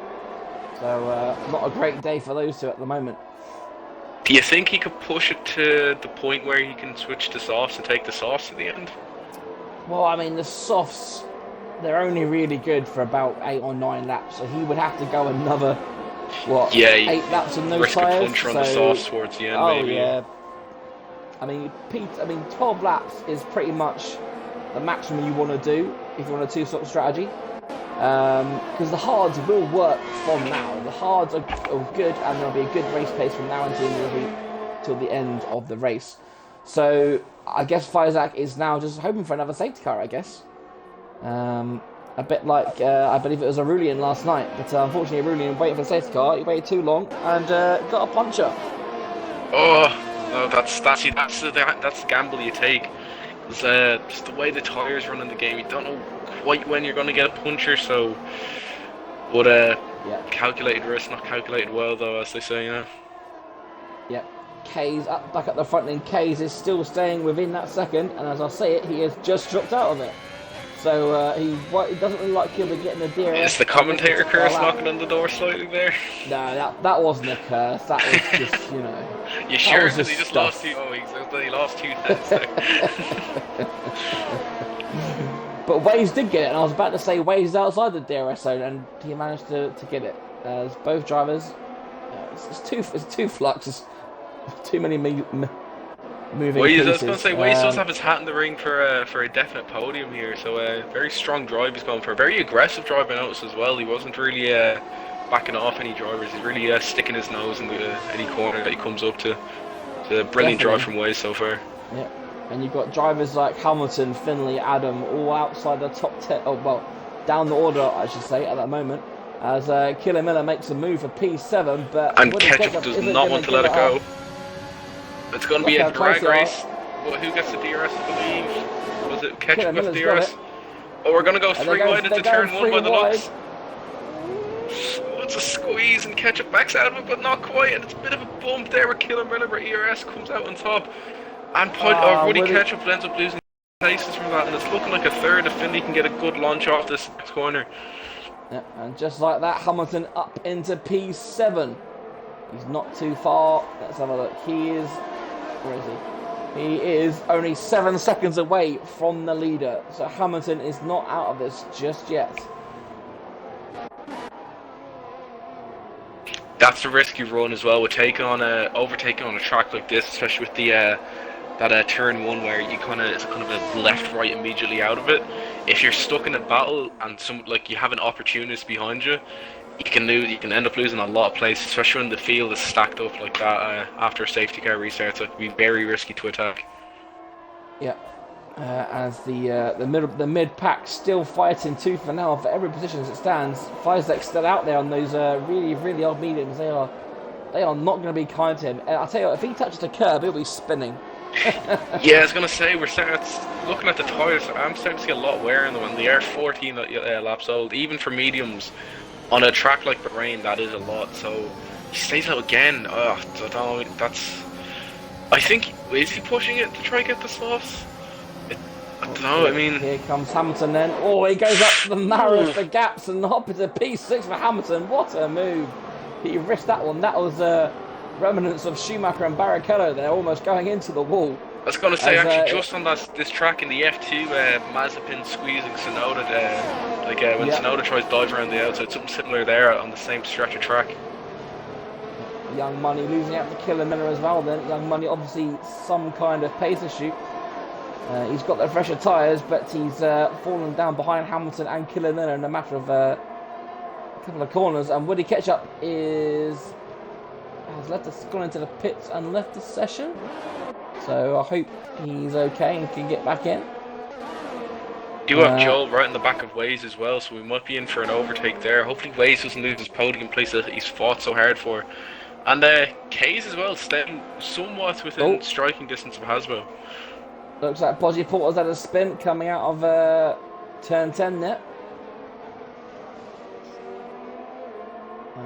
So not a great day for those two at the moment. Do you think he could push it to the point where he can switch to softs and take the softs at the end? Well, I mean, the softs, they're only really good for about 8 or 9 laps. So he would have to go another, what, Yeah, 8 laps in those risk tyres? a puncher on the softs towards the end, maybe. Yeah. I mean, 12 laps is pretty much the maximum you want to do if you want a two-stop strategy. Because the hards will work from now. The hards are good, and there'll be a good race pace from now until the end of the race. So I guess Faizak is now just hoping for another safety car, I guess. A bit like, I believe it was Aurelian last night, but unfortunately Aurelian waited for the safety car, he waited too long, and got a puncher. Oh, that's the gamble you take. Just the way the tyres run in the game, you don't know quite when you're going to get a puncher, so... But, calculated risk, not calculated well, though, as they say, you know. Yep. K's up back at the front, and K's is still staying within that second, and as I say it, he has just dropped out of it. So he doesn't really like Kilby getting the DRS. Is the commentator curse knocking on the door slightly there? No, that wasn't a curse. That was just, you know. You sure? Because he just lost 2. Oh, he lost 2 tenths there. But Waves did get it, and I was about to say Waves outside the DRS zone, and he managed to get it. As both drivers, it's too flux. It's too many moving pieces. I was going to say, Waze does have his hat in the ring for a definite podium here, so very strong drive he's going for. Very aggressive drive, I noticed as well. He wasn't really backing off any drivers. He's really sticking his nose into any corner that he comes up to. It's a brilliant drive from Waze so far. Yeah, and you've got drivers like Hamilton, Finley, Adam, all outside the top 10. Oh, well, down the order, I should say, at that moment. As Killer Miller makes a move for P7, but... And Ketchup does not want to let it go. It's going to be a drag race. Well, who gets the DRS, I believe? Was it Ketchup with the DRS? Oh, we're going to go 3 wide into turn 1 by the looks. Oh, it's a squeeze and Ketchup backs out of it, but not quite. And it's a bit of a bump there with Killer Miller, where ERS comes out on top. And Woody Ketchup ends up losing places from that. And it's looking like a third if Finley can get a good launch off this corner. Yeah, and just like that, Hamilton up into P7. He's not too far. Let's have a look. Where is he? He is only 7 seconds away from the leader. So Hamilton is not out of this just yet. That's the risk you run as well with overtaking on a track like this, especially with the that turn 1 where it's kind of a left right immediately out of it. If you're stuck in a battle and you have an opportunist behind you, you can end up losing a lot of places, especially when the field is stacked up like that after a safety car restarts. It can be very risky to attack. Yeah, as the mid pack still fighting tooth and nail for every position as it stands. Fizek's still out there on those really old mediums. They are not going to be kind to him. And I'll tell you what, if he touches the curb, he'll be spinning. Yeah, I was going to say, looking at the tyres, I'm starting to see a lot of wear in them, and they are 14 laps old, even for mediums. On a track like Bahrain, that is a lot, so he stays out again. I don't know, I think, is he pushing it to try and get the softs? I don't know, I mean... Here comes Hamilton then. Oh, he goes up to the narrows, the gaps, and hop into P6 for Hamilton. What a move. He risked that one. That was remnants of Schumacher and Barrichello there, almost going into the wall. I was going to say, actually, just on this track in the F2, Mazepin squeezing Tsunoda, when Tsunoda tries to dive around the outside, something similar there on the same stretch of track. Young Money losing out to Killer Miller as well then. Young Money obviously some kind of pacer shoot. He's got the fresher tyres, but he's fallen down behind Hamilton and Killer Miller in a matter of a couple of corners. And Woody Ketchup has gone into the pits and left the session. So I hope he's okay and can get back in. You have Joel right in the back of Waze as well, so we might be in for an overtake there. Hopefully Waze doesn't lose his podium place that he's fought so hard for. And Kays as well, staying somewhat within striking distance of Hasbro. Looks like Podgy Porter's had a spin coming out of turn 10 there.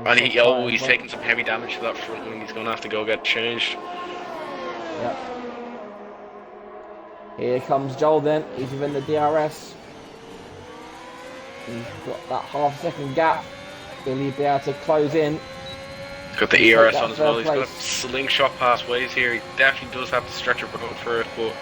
And he's taking some heavy damage to that front wing. He's going to have to go get changed. Yeah. Here comes Joel then. He's within the DRS. He's got that half-second gap. Will he be able to close in? He's got the ERS on as well. He's got a slingshot past Waze here. He definitely does have the stretcher going for it, but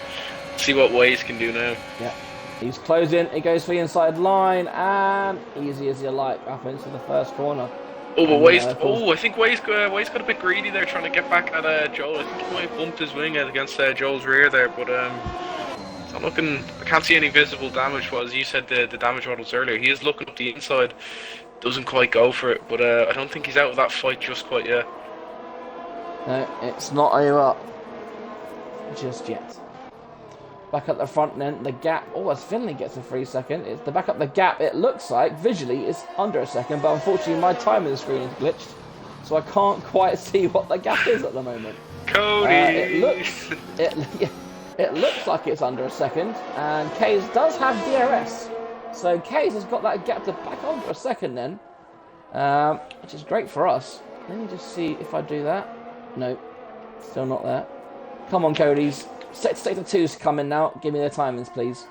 see what Waze can do now. Yeah. He's closing. He goes for the inside line, and easy as you like, up into the first corner. Oh, but Waze. I think Waze got a bit greedy there, trying to get back at Joel. I think he might have bumped his wing out against Joel's rear there, but it's not looking. I can't see any visible damage. Well, as you said, the damage models earlier, he is looking up the inside. Doesn't quite go for it, but I don't think he's out of that fight just quite yet. No, it's not over just yet. Back at the front then, the gap. Oh, as Finley gets a 3 second. It's the back up the gap. It looks like visually it's under a second, but unfortunately my timing screen is glitched, so I can't quite see what the gap is at the moment. Cody. It looks like it's under a second, and Kays does have DRS, so Kays has got that gap to back on for a second then, which is great for us. Let me just see if I do that. No, still not there. Come on, Cody's. Sector 2's coming now. Give me their timings, please.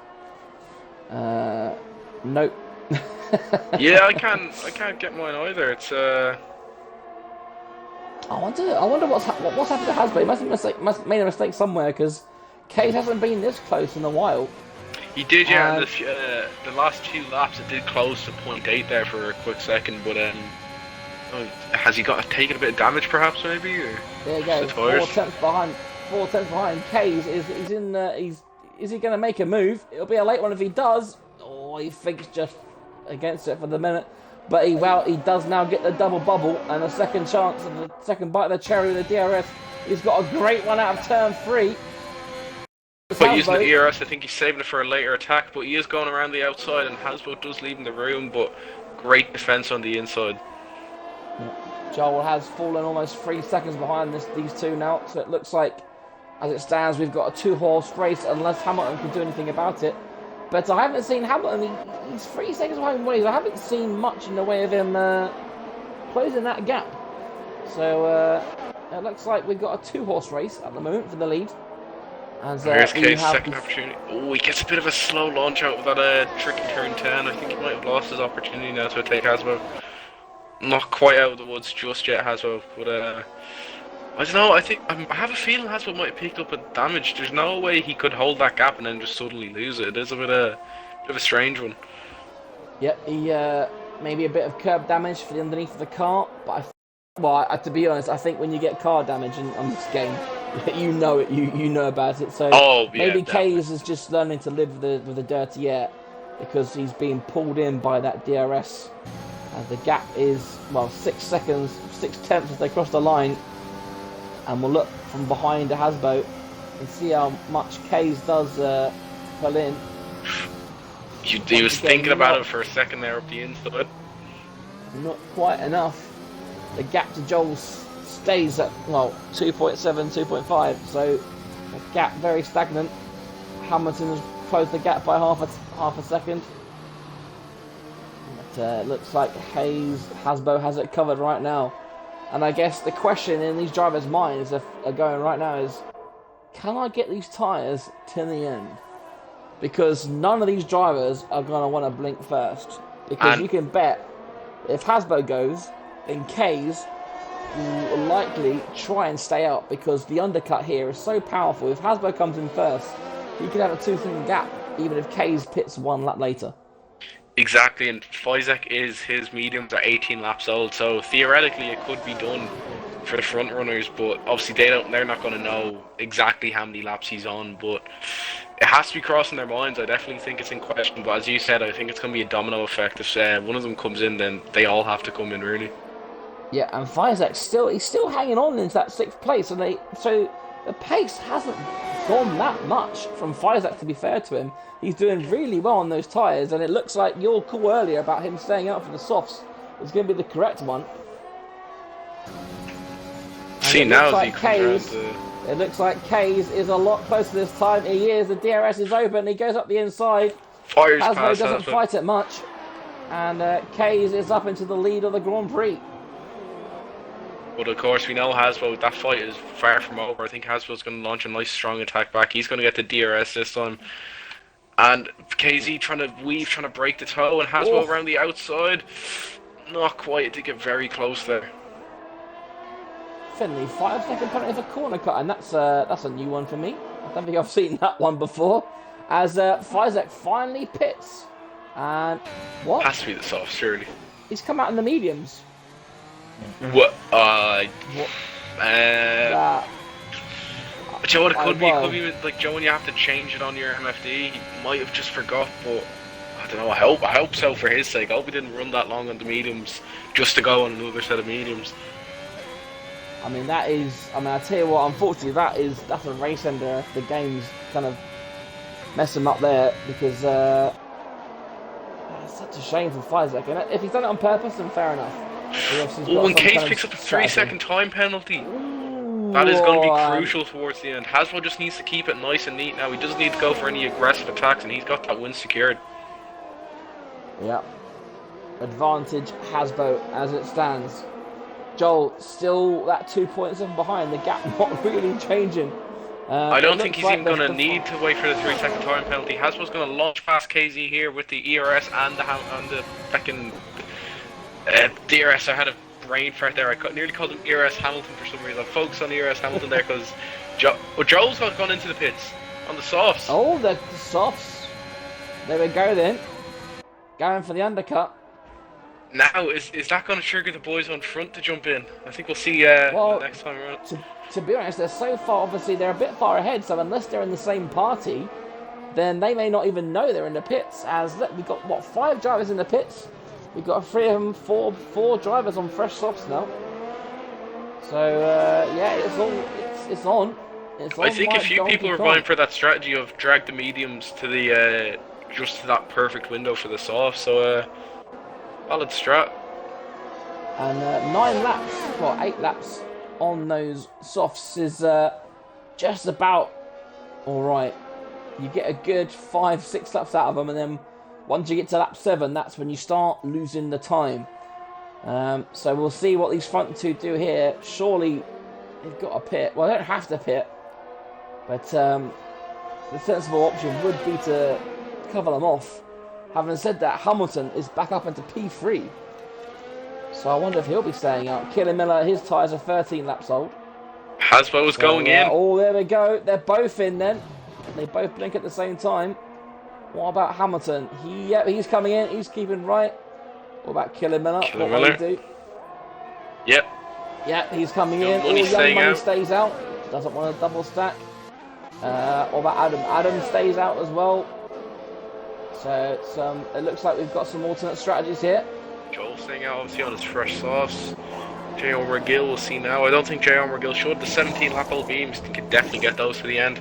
Nope. Yeah, I can't get mine either. It's I wonder what's happened to Hasbro. He must have made a mistake somewhere, because Cade hasn't been this close in a while. He did, yeah. The last few laps, it did close to 0.8 there for a quick second, but has he taken a bit of damage, perhaps, maybe? Or there you go. 4 tenths behind. 4 tenths behind. Kays is in. Is he going to make a move? It'll be a late one if he does. Oh, he thinks just against it for the minute, but he does now get the double bubble and a second chance of the second bite of the cherry with the DRS. He's got a great one out of turn 3. But using the ERS, I think he's saving it for a later attack. But he is going around the outside, and Hasbro does leave him the room. But great defense on the inside. Yeah. Joel has fallen almost 3 seconds behind these two now, so it looks like, as it stands, we've got a 2-horse race unless Hamilton can do anything about it. But I haven't seen Hamilton. He's 3 seconds behind Waze. I haven't seen much in the way of him closing that gap. So it looks like we've got a 2-horse race at the moment for the lead. And here's Kate's second opportunity. Oh, he gets a bit of a slow launch out of that tricky turn 10. I think he might have lost his opportunity now to take Hasbro. Not quite out of the woods just yet, Hasbro, but I don't know. I have a feeling Hasbro might have picked up a damage. There's no way he could hold that gap and then just suddenly lose it. It is a bit of a strange one. Yep, he maybe a bit of curb damage for the underneath of the car, but to be honest, I think when you get car damage on this game, you know it. You know about it. So maybe Kays is just learning to live with the dirty air, because he's being pulled in by that DRS. The gap is 6 seconds, 6 tenths as they cross the line, and we'll look from behind the Hasbro and see how much Kays does pull in. He was thinking about it for a second there up the inside. Not quite enough. The gap to Joel stays at 2.7, 2.5. So the gap very stagnant. Hamilton has closed the gap by half a second. But looks like Hasbro has it covered right now. And I guess the question in these drivers' minds are going right now is, can I get these tyres to the end? Because none of these drivers are going to want to blink first. Because you can bet, if Hasbro goes, then Kays will likely try and stay out, because the undercut here is so powerful. If Hasbro comes in first, he could have a 2-second gap, even if Kays pits 1 lap later. Exactly, and Fizek his mediums are 18 laps old, so theoretically it could be done for the front runners, but obviously they're not going to know exactly how many laps he's on, but it has to be crossing their minds. I definitely think it's in question, but as you said, I think it's going to be a domino effect. If one of them comes in, then they all have to come in, really. Yeah, and Fizek he's still hanging on into that 6th place, and so the pace hasn't gone that much from Fizek, to be fair to him. He's doing really well on those tyres, and it looks like your call earlier about him staying out for the softs is going to be the correct one. See, now as he comes around it looks like Kays is a lot closer this time. He is. The DRS is open. He goes up the inside. Fires Hasbro past doesn't fight it much. And Kays is up into the lead of the Grand Prix. But of course, we know Hasbro, that fight is far from over. I think Hasbro's going to launch a nice strong attack back. He's going to get the DRS this time. And KZ trying to break the toe, and Hasbro around the outside. Not quite, to get very close there. Finley, 5-second penalty for corner cut, and that's a new one for me. I don't think I've seen that one before. As Fizek finally pits. And what? Has to be the soft, surely. He's come out in the mediums. What? What? Joe, what it could be, like Joe, when you have to change it on your MFD, he might have just forgot, but I don't know. I hope so for his sake. I hope he didn't run that long on the mediums just to go on another set of mediums. I mean, I tell you what, unfortunately, that's a race ender if the game's kind of mess him up there, because it's such a shame for Fizek. And if he's done it on purpose, then fair enough. When Case picks up a 3-second time penalty, that is going to be crucial towards the end. Hasbro just needs to keep it nice and neat now. He doesn't need to go for any aggressive attacks, and he's got that win secured. Yeah. Advantage Hasbro as it stands. Joel, still that 2 points behind, the gap not really changing. I don't think he's even going to need to wait for the 3-second time penalty. Hasbro's going to launch past KZ here with the ERS and the second DRS. I had a brain fart there. I nearly called him ERS Hamilton for some reason. I focused on ERS Hamilton there because Joel's gone into the pits on the softs. Oh, the softs. There we go then. Going for the undercut. Now, is that going to trigger the boys on front to jump in? I think we'll see next time around. To be honest, they're so far, obviously, they're a bit far ahead, so unless they're in the same party, then they may not even know they're in the pits. As look, we've got, 5 drivers in the pits? We've got 3 of them, 4 drivers on fresh softs now. So, yeah, it's on. I think a few people are vying for that strategy of drag the mediums to the just to that perfect window for the soft. So, valid strat. And 8 laps on those softs is just about alright. You get a good 5-6 laps out of them, and then once you get to lap 7, that's when you start losing the time. So we'll see what these front 2 do here. Surely they've got a pit. Well, they don't have to pit, but the sensible option would be to cover them off. Having said that, Hamilton is back up into P3. So I wonder if he'll be staying out. Killer Miller, his tyres are 13 laps old. Hasbro was going in. Oh, there we go. They're both in then. They both blink at the same time. What about Hamilton? He's coming in. He's keeping right. What about Killer Miller? What will he do? Yep. Yeah, he's coming in. Young Money stays out. Doesn't want to double stack. What about Adam? Adam stays out as well. So it looks like we've got some alternate strategies here. Joel staying out obviously on his fresh softs. J.O. McGill we'll see now. I don't think J.O. McGill should. The 17 lap old beams, he could definitely get those to the end.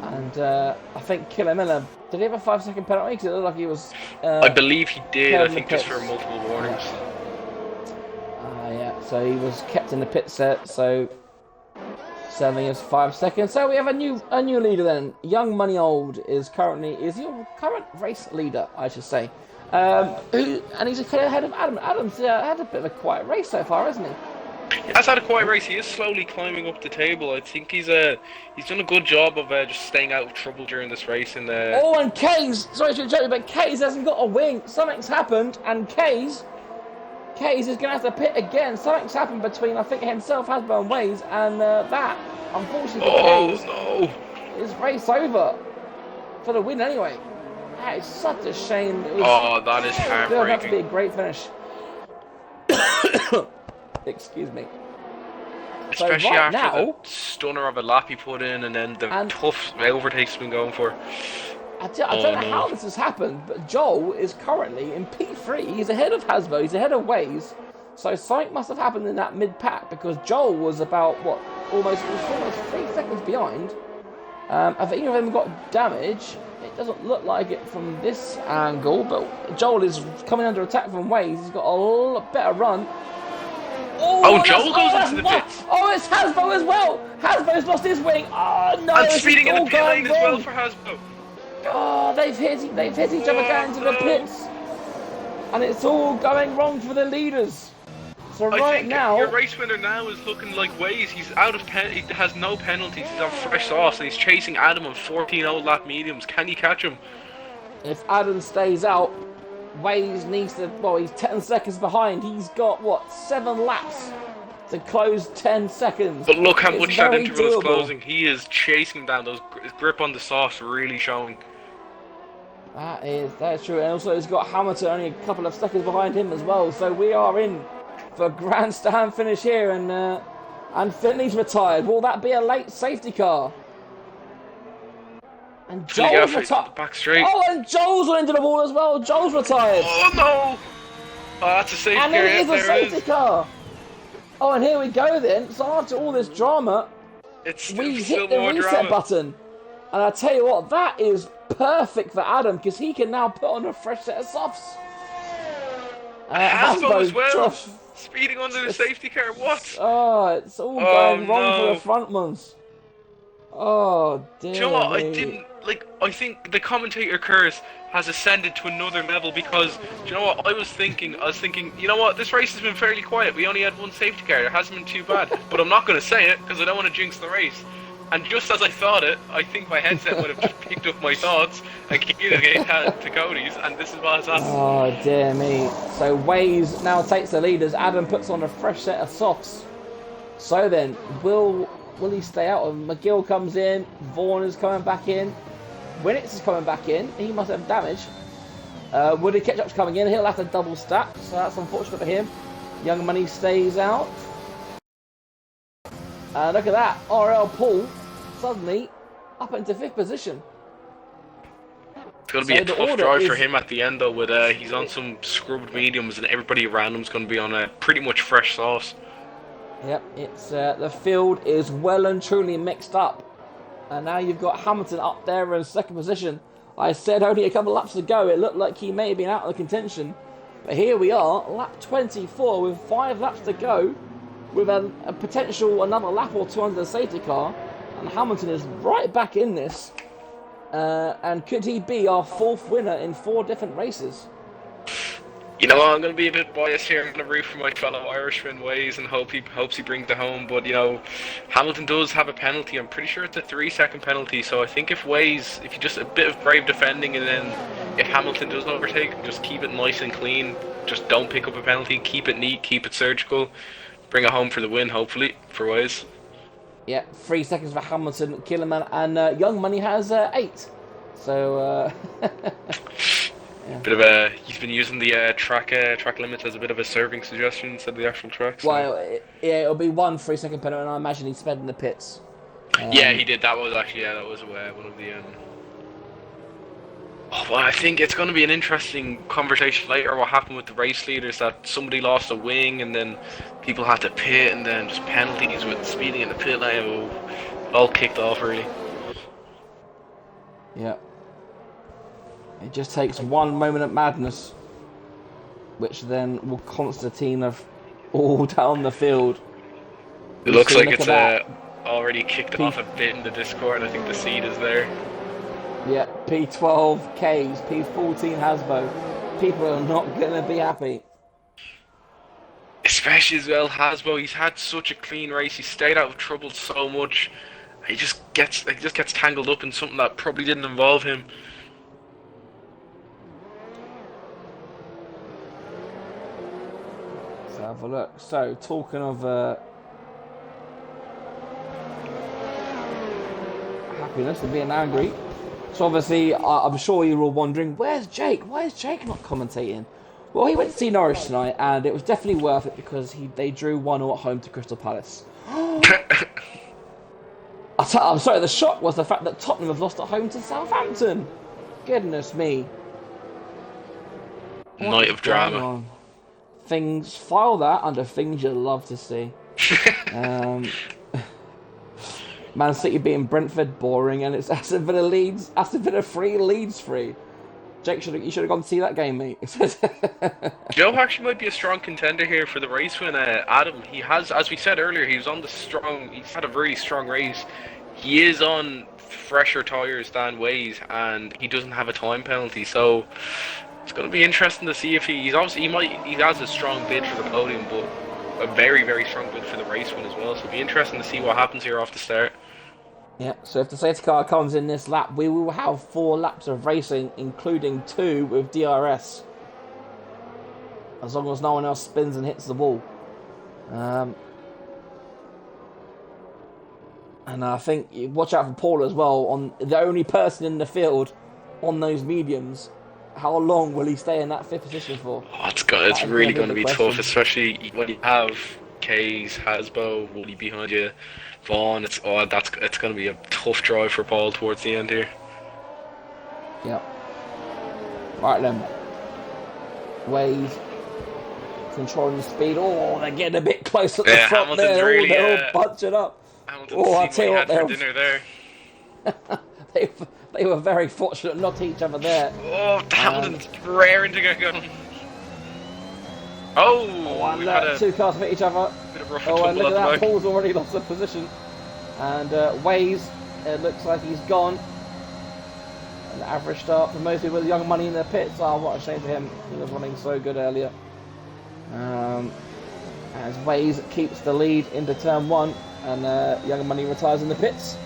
And I think Killer Miller, did he have a 5-second penalty? Because it looked like he was... I believe he did, I think just for multiple warnings. Yeah, so he was kept in the pit set, so serving as 5 seconds. So we have a new leader then. Young Money Old is your current race leader, I should say. And he's ahead of Adam. Adam's had a bit of a quiet race so far, hasn't he? He has had a quiet race. He is slowly climbing up the table. I think he's done a good job of just staying out of trouble during this race. And Kays, sorry to interrupt you, but Kays hasn't got a wing. Something's happened, and Kays is going to have to pit again. Something's happened between, I think, himself, Hasbro, and Waze, and that, unfortunately for Kays, is race over for the win anyway. That is such a shame. That is heartbreaking. That to be a great finish. Excuse me. Especially after the stunner of a lap he put in, and then the tough overtakes he's been going for. I don't know how this has happened, but Joel is currently in P3. He's ahead of Hasbro. He's ahead of Waze. So something must have happened in that mid-pack, because Joel was about almost 3 seconds behind. I think even got damage. It doesn't look like it from this angle, but Joel is coming under attack from Waze. He's got a lot better run. Joel goes into the pits. It's Hasbro as well. Hasbro's lost his wing. Oh no! And speeding in the pit lane as well for Hasbro. Oh, they've hit each other going into the pits, and it's all going wrong for the leaders. So I right think now, your race winner now is looking like Waze. He's out of he has no penalties. He's on fresh sauce, and he's chasing Adam on 14-0 lap mediums. Can you catch him? if Adam stays out, Waze needs to. Well, he's 10 seconds behind. He's got what 7 laps to close 10 seconds. But look how It's much that very interval is doable. closing. He is chasing him down. His grip on the sauce really showing. That's true. And also, he's got Hamilton only a couple of seconds behind him as well. So we are in for a grandstand finish here, and Finley's retired. Will that be a late safety car? And Joel's retired. Back straight. Oh, and Joel's went into the wall as well. Joel's retired. Oh no! Oh, that's a safety car. And then it is a There it safety car. Oh, and here we go then. So after all this drama, we hit the reset button. And I tell you what, that is perfect for Adam because he can now put on a fresh set of softs. Hasbo as well. Speeding under the safety car. What? Oh, it's all going wrong for the front ones. Oh, dear. Do you know what? I think the commentator curse has ascended to another level because, do you know what? I was thinking, you know what? This race has been fairly quiet. We only had one safety car. It hasn't been too bad. But I'm not going to say it because I don't want to jinx the race. And just as I thought it, I think my headset would have just picked up my thoughts and communicated to Cody's, and this is what has happened. Oh, dear me. So Waze now takes the lead as Adam puts on a fresh set of softs. So then, will he stay out? McGill comes in, Vaughan is coming back in, Winnix is coming back in, he must have damage. Woody Ketchup's coming in, he'll have to double stack, so that's unfortunate for him. Young Money stays out. Look at that, RL Paul suddenly up into 5th position. It's going to be a tough drive for him at the end though, with he's on some scrubbed mediums and everybody around him's going to be on a pretty much fresh sauce. Yep, it's the field is well and truly mixed up. And now you've got Hamilton up there in 2nd position. I said only a couple of laps to go, it looked like he may have been out of the contention. But here we are, lap 24 with 5 laps to go, with a potential another lap or 2 under the safety car. And Hamilton is right back in this. And could he be our 4th winner in 4 different races? You know what, I'm going to be a bit biased here. I'm going to root for my fellow Irishman Waze and hopes he brings it home. But, you know, Hamilton does have a penalty. I'm pretty sure it's a 3-second penalty. So I think if you just a bit of brave defending and then if Hamilton does overtake, just keep it nice and clean. Just don't pick up a penalty. Keep it neat. Keep it surgical. Bring it home for the win, hopefully, for Waze. Yeah, 3 seconds for Hamilton, Killerman, and Young Money has 8. So, yeah. He's been using the track limits as a bit of a serving suggestion instead of the actual track. So. Well, it'll be 1 3-second penalty, and I imagine he sped in the pits. Yeah, he did. That was one of the. Oh, well, I think it's going to be an interesting conversation later. What happened with the race leaders? That somebody lost a wing, and then people had to pit, and then just penalties with speeding in the pit lane. It all kicked off really. Yeah. It just takes one moment of madness, which then will Constantine all down the field. It looks like it's already kicked off a bit in the Discord. I think the seed is there. Yeah, P12 Ks, P14 Hasbo. People are not going to be happy. Especially as well, Hasbo, he's had such a clean race. He stayed out of trouble so much. He just gets tangled up in something that probably didn't involve him. Let's have a look. So, talking of happiness and being angry. So obviously, I'm sure you're all wondering, where's Jake? Why is Jake not commentating? Well, he went to see Norwich tonight, and it was definitely worth it because they drew 1-0 at home to Crystal Palace. I'm sorry, the shock was the fact that Tottenham have lost at home to Southampton. Goodness me. Night of drama. File that under things you'd love to see. Man City beating Brentford, boring, and it's Aston Villa 3, Leeds 3. Jake, you should have gone to see that game, mate. Joe actually might be a strong contender here for the race win. Adam, he has, as we said earlier, he's had a very strong race. He is on fresher tyres than Waze, and he doesn't have a time penalty, so it's going to be interesting to see if he has a strong bid for the podium, but a very, very strong bid for the race win as well. So it'll be interesting to see what happens here off the start. Yeah, so if the safety car comes in this lap, we will have 4 laps of racing, including 2 with DRS. As long as no one else spins and hits the wall. And I think you watch out for Paul as well, on the only person in the field on those mediums. How long will he stay in that 5th position for? Oh, it's really going to be tough, especially when you have Kays, Hasbo, Woody behind you, Vaughn. It's going to be a tough drive for Paul towards the end here. Yep. Right then. Wade controlling the speed. Oh, they're getting a bit close at the front. Hamilton's there. really, they're all bunching up. Hamilton's I tell you what, for dinner there. They were very fortunate not to each other there. Oh, Hamilton's raring to get going. Oh, 2 cars for each other. Bit of rough and look at that, back. Paul's already lost the position. And Waze, it looks like he's gone. An average start for most people with young money in their pits. Oh, what a shame for him. He was running so good earlier. As Waze keeps the lead into turn 1, and young money retires in the pits.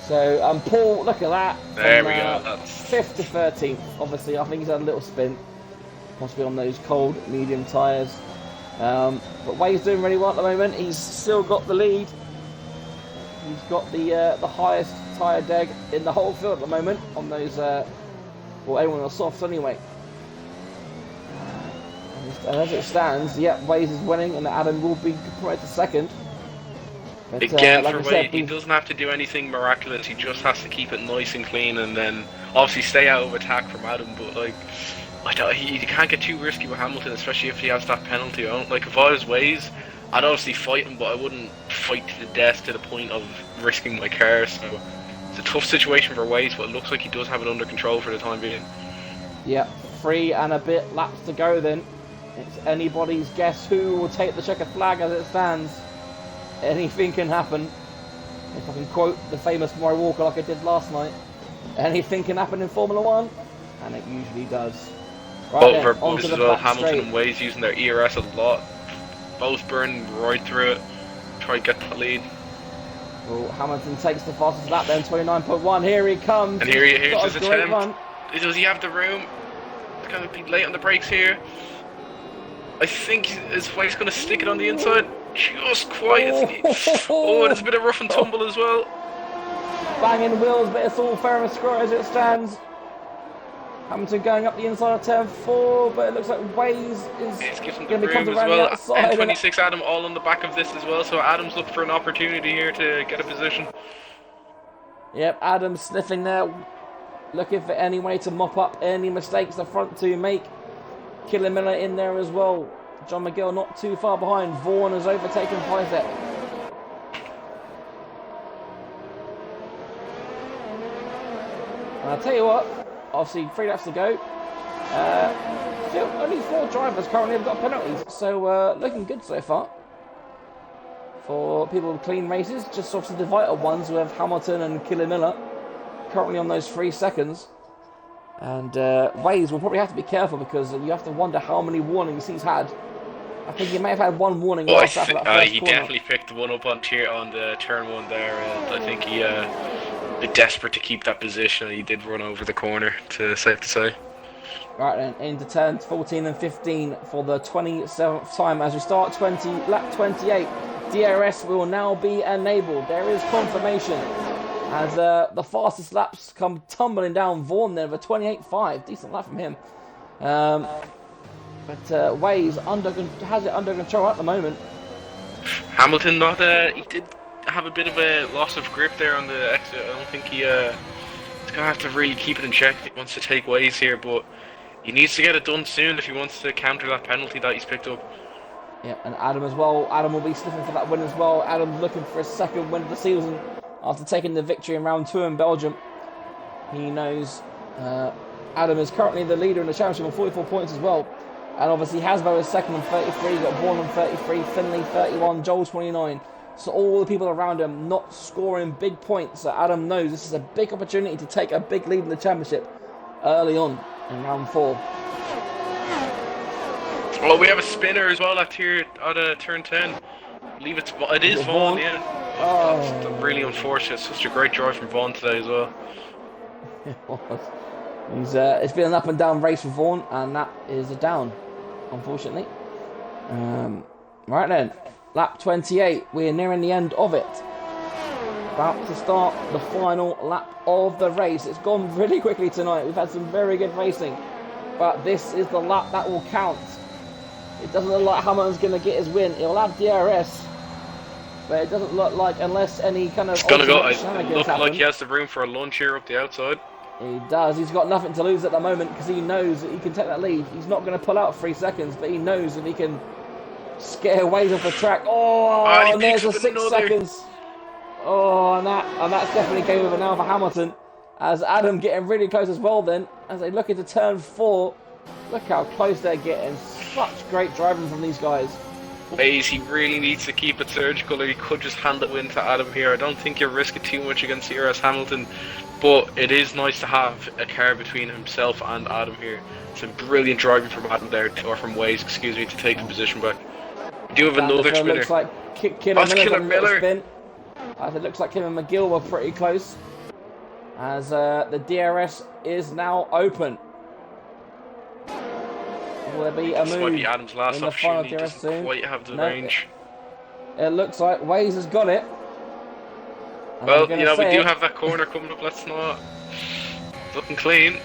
So, Paul, look at that. There we go. That's 5th to 13th. Obviously, I think he's had a little spin. Possibly on those cold, medium tyres. But Wade's doing really well at the moment. He's still got the lead. He's got the highest tyre deg in the whole field at the moment on those, well, anyone on the softs anyway. And as it stands, Waze is winning, and Adam will be promoted to 2nd. But, again, like for Wade, he doesn't have to do anything miraculous. He just has to keep it nice and clean, and then obviously stay out of attack from Adam. But like, you can't get too risky with Hamilton, especially if he has that penalty. If I was Waze, I'd obviously fight him, but I wouldn't fight to the death to the point of risking my car. So it's a tough situation for Waze, but it looks like he does have it under control for the time being. Yeah, 3 and a bit laps to go then. It's anybody's guess who will take the checkered flag as it stands. Anything can happen. If I can quote the famous Murray Walker like I did last night. Anything can happen in Formula 1, and it usually does. Right Both onto as the well, back Hamilton straight. and Waze using their ERS a lot. Both burning right through it. Try to get that lead. Well, Hamilton takes the fastest lap then, 29.1. Here he comes. And here's his a great attempt. run. Does he have the room? He's going to be late on the brakes here. I think his wife's going to stick it on the inside. Just quietly. Oh, there's a bit of rough and tumble as well. Banging wheels, but it's all fair and square as it stands. Hamilton going up the inside of turn 4, but it looks like Waze is going to be coming around the outside. And 26 Adam all on the back of this as well, so Adam's looking for an opportunity here to get a position. Yep, Adam's sniffing there, looking for any way to mop up any mistakes the front two make. Killing Miller in there as well. John McGill not too far behind. Vaughan has overtaken Pizek. And I'll tell you what, obviously 3 laps to go. Still only 4 drivers currently have got penalties, so looking good so far. For people with clean races, just obviously the vital ones with Hamilton and Killing Miller currently on those 3 seconds. And Waze will probably have to be careful because you have to wonder how many warnings he's had. I think he may have had 1 warning last after that first he corner. definitely picked one up on the turn 1 there, and I think he a bit desperate to keep that position, and he did run over the corner, safe to say. Right then, into turns 14 and 15 for the 27th time as we start lap 28. DRS will now be enabled. There is confirmation as the fastest laps come tumbling down. Vaughan there for 28.5. Decent lap from him. But Waze has it under control at the moment. Hamilton he did have a bit of a loss of grip there on the exit. I don't think he's going to have to really keep it in check if he wants to take Waze here, but he needs to get it done soon if he wants to counter that penalty that he's picked up. Yeah, and Adam as well. Adam will be sniffing for that win as well. Adam looking for his 2nd win of the season after taking the victory in round 2 in Belgium. He knows Adam is currently the leader in the championship on 44 points as well. And obviously Hasbo is 2nd on 33, you've got Vaughan on 33, Finley 31, Joel 29. So all the people around him not scoring big points. So Adam knows this is a big opportunity to take a big lead in the championship early on in round 4. Oh, we have a spinner as well at here at turn 10. I believe it is Vaughn, yeah. Oh, that's really unfortunate. Such a great drive from Vaughn today as well. It was. It's been an up and down race for Vaughn, and that is a down, unfortunately. Right then, lap 28. We're nearing the end of it. About to start the final lap of the race. It's gone really quickly tonight. We've had some very good racing, but this is the lap that will count. It doesn't look like Hamilton's going to get his win. He'll have DRS, but it doesn't look like, unless any kind of it's gonna go. It looks like he has the room for a lunge here up the outside. He does. He's got nothing to lose at the moment because he knows that he can take that lead. He's not going to pull out 3 seconds, but he knows if he can scare Waze off the track. Oh, and there's a 6 seconds. Oh, and that's definitely game over now for Hamilton. As Adam getting really close as well then, as they look into turn 4. Look how close they're getting. Such great driving from these guys. Waze, he really needs to keep it surgical, or he could just hand it win to Adam here. I don't think you're risking too much against CRS Hamilton, but it is nice to have a car between himself and Adam here. Some brilliant driving from Adam there, or from Waze, excuse me, to take the position back. We do have another spinner. Looks like Killer Miller. Spin. It looks like Kim and McGill were pretty close, as the DRS is now open. Will there be a move? This might be Adam's last in the final opportunity. He DRS doesn't soon? quite have the No, range. It looks like Waze has got it. And Well, we do it. have that corner coming up. Let's not. Looking clean.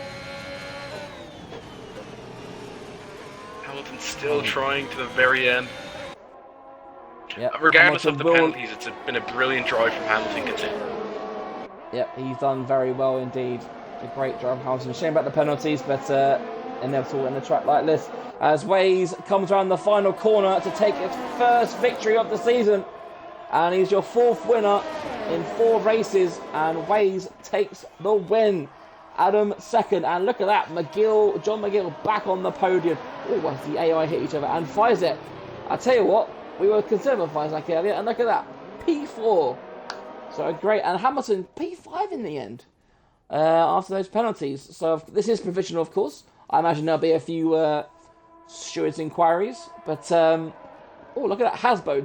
Hamilton's still trying to the very end. Yep. Regardless of the Hamilton penalties, it's been a brilliant drive from Hamilton. Yep, he's done very well indeed. A great drive from Hamilton. Shame about the penalties, but inevitable in a track like this. As Waze comes around the final corner to take its first victory of the season. And he's your 4th winner in 4 races. And Waze takes the win. Adam 2nd. And look at that. John McGill back on the podium. Oh, as the AI hit each other. And Fizek, I tell you what, we were concerned with Fizek earlier. And look at that. P4. So great. And Hamilton P5 in the end. After those penalties. So this is provisional, of course. I imagine there'll be a few stewards' inquiries. But, oh, look at that. Hasbo,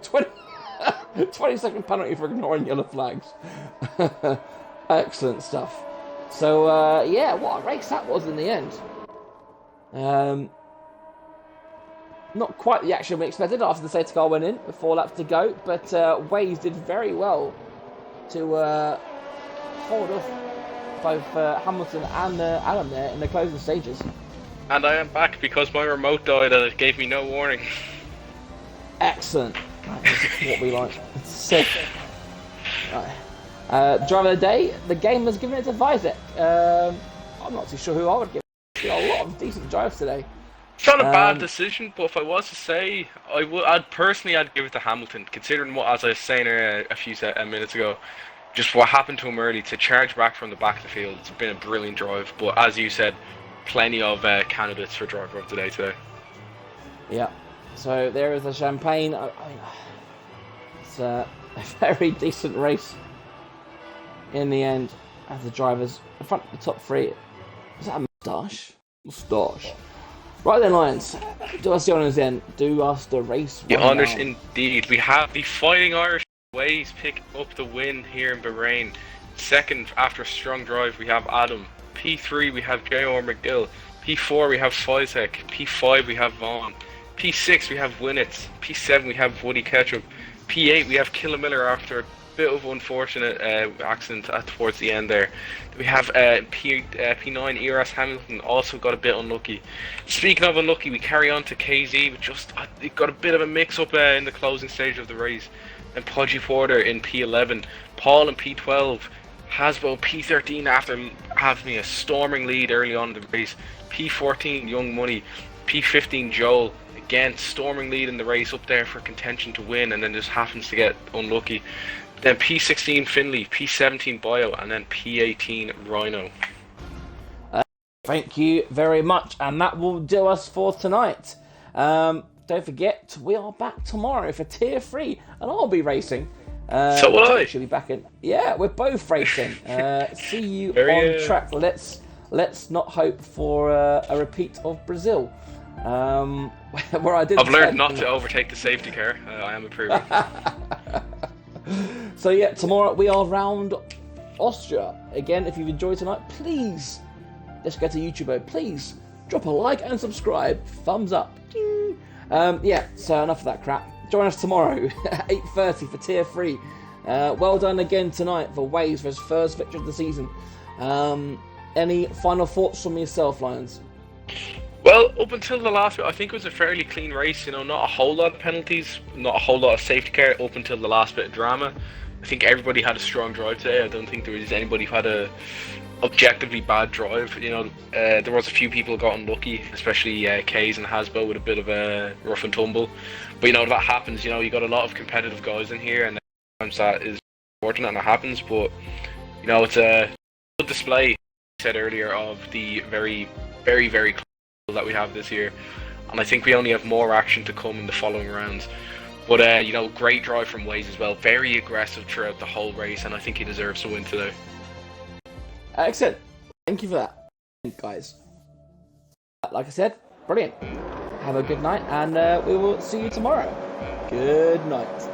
20-second penalty for ignoring yellow flags. Excellent stuff. So, yeah, what a race that was in the end. Not quite the action we expected after the safety car went in, with 4 laps to go. But Waze did very well to hold off both Hamilton and Adam there in the closing stages. And I am back because my remote died and it gave me no warning. Excellent. That is what we like. Sick. Right. Driver of the day, the game has given it to Vizek. I'm not too sure who I would give it. A lot of decent drives today. It's not a bad decision, but if I was to say, I'd give it to Hamilton, considering what, as I was saying a few minutes ago, just what happened to him early to charge back from the back of the field. It's been a brilliant drive, but as you said, plenty of candidates for driver of the day today. Yeah, so there is the champagne. It's a very decent race in the end. As the drivers, in front of the top 3. Is that a moustache? Moustache. Right then, Lions. Do us the honours then. Do us the race. The honours indeed. We have the Fighting Irish Waze pick up the win here in Bahrain. 2nd, after a strong drive, we have Adam. P3, we have J.R. McGill. P4, we have Fizek. P5, we have Vaughn. P6, we have Winnett. P7, we have Woody Ketchup. P8, we have Killer Miller after a bit of unfortunate accident towards the end there. We have P9, ERS Hamilton, also got a bit unlucky. Speaking of unlucky, we carry on to KZ, but just it got a bit of a mix-up in the closing stage of the race. And Podgy Porter in P11, Paul in P12, Hasbo P13 after having a storming lead early on in the race, P14 Young Money, P15 Joel, again storming lead in the race, up there for contention to win, and then just happens to get unlucky. Then P16 Finley, P17 Bio, and then P18 Rhino. Thank you very much, and that will do us for tonight. Don't forget, we are back tomorrow for Tier 3, and I'll be racing. So will I. Should be back in. Yeah, we're both racing. See you on track. Let's not hope for a repeat of Brazil. where I did. I've learned not to overtake the safety car. I am approving. So yeah, tomorrow we are round Austria. Again, if you've enjoyed tonight, please, let's go to YouTube. Please drop a like and subscribe. Thumbs up. Ding. Yeah, so enough of that crap. Join us tomorrow at 8:30 for Tier 3. Well done again tonight for Waves for his first victory of the season. Any final thoughts from yourself, Lions? Well, up until the last bit, I think it was a fairly clean race. You know, not a whole lot of penalties, not a whole lot of safety car up until the last bit of drama. I think everybody had a strong drive today. I don't think there was anybody who had a objectively bad drive. You know, there was a few people who got unlucky, especially Kays and Hasbo with a bit of a rough and tumble. But you know, that happens. You know, you got a lot of competitive guys in here, and sometimes that is unfortunate and it happens. But you know, it's a good display, I said earlier, of the very, very, very close that we have this year. And I think we only have more action to come in the following rounds. But you know, great drive from Waze as well. Very aggressive throughout the whole race, and I think he deserves to win today. Excellent. Thank you for that, guys. Like I said, brilliant. Have a good night, and we will see you tomorrow. Good night.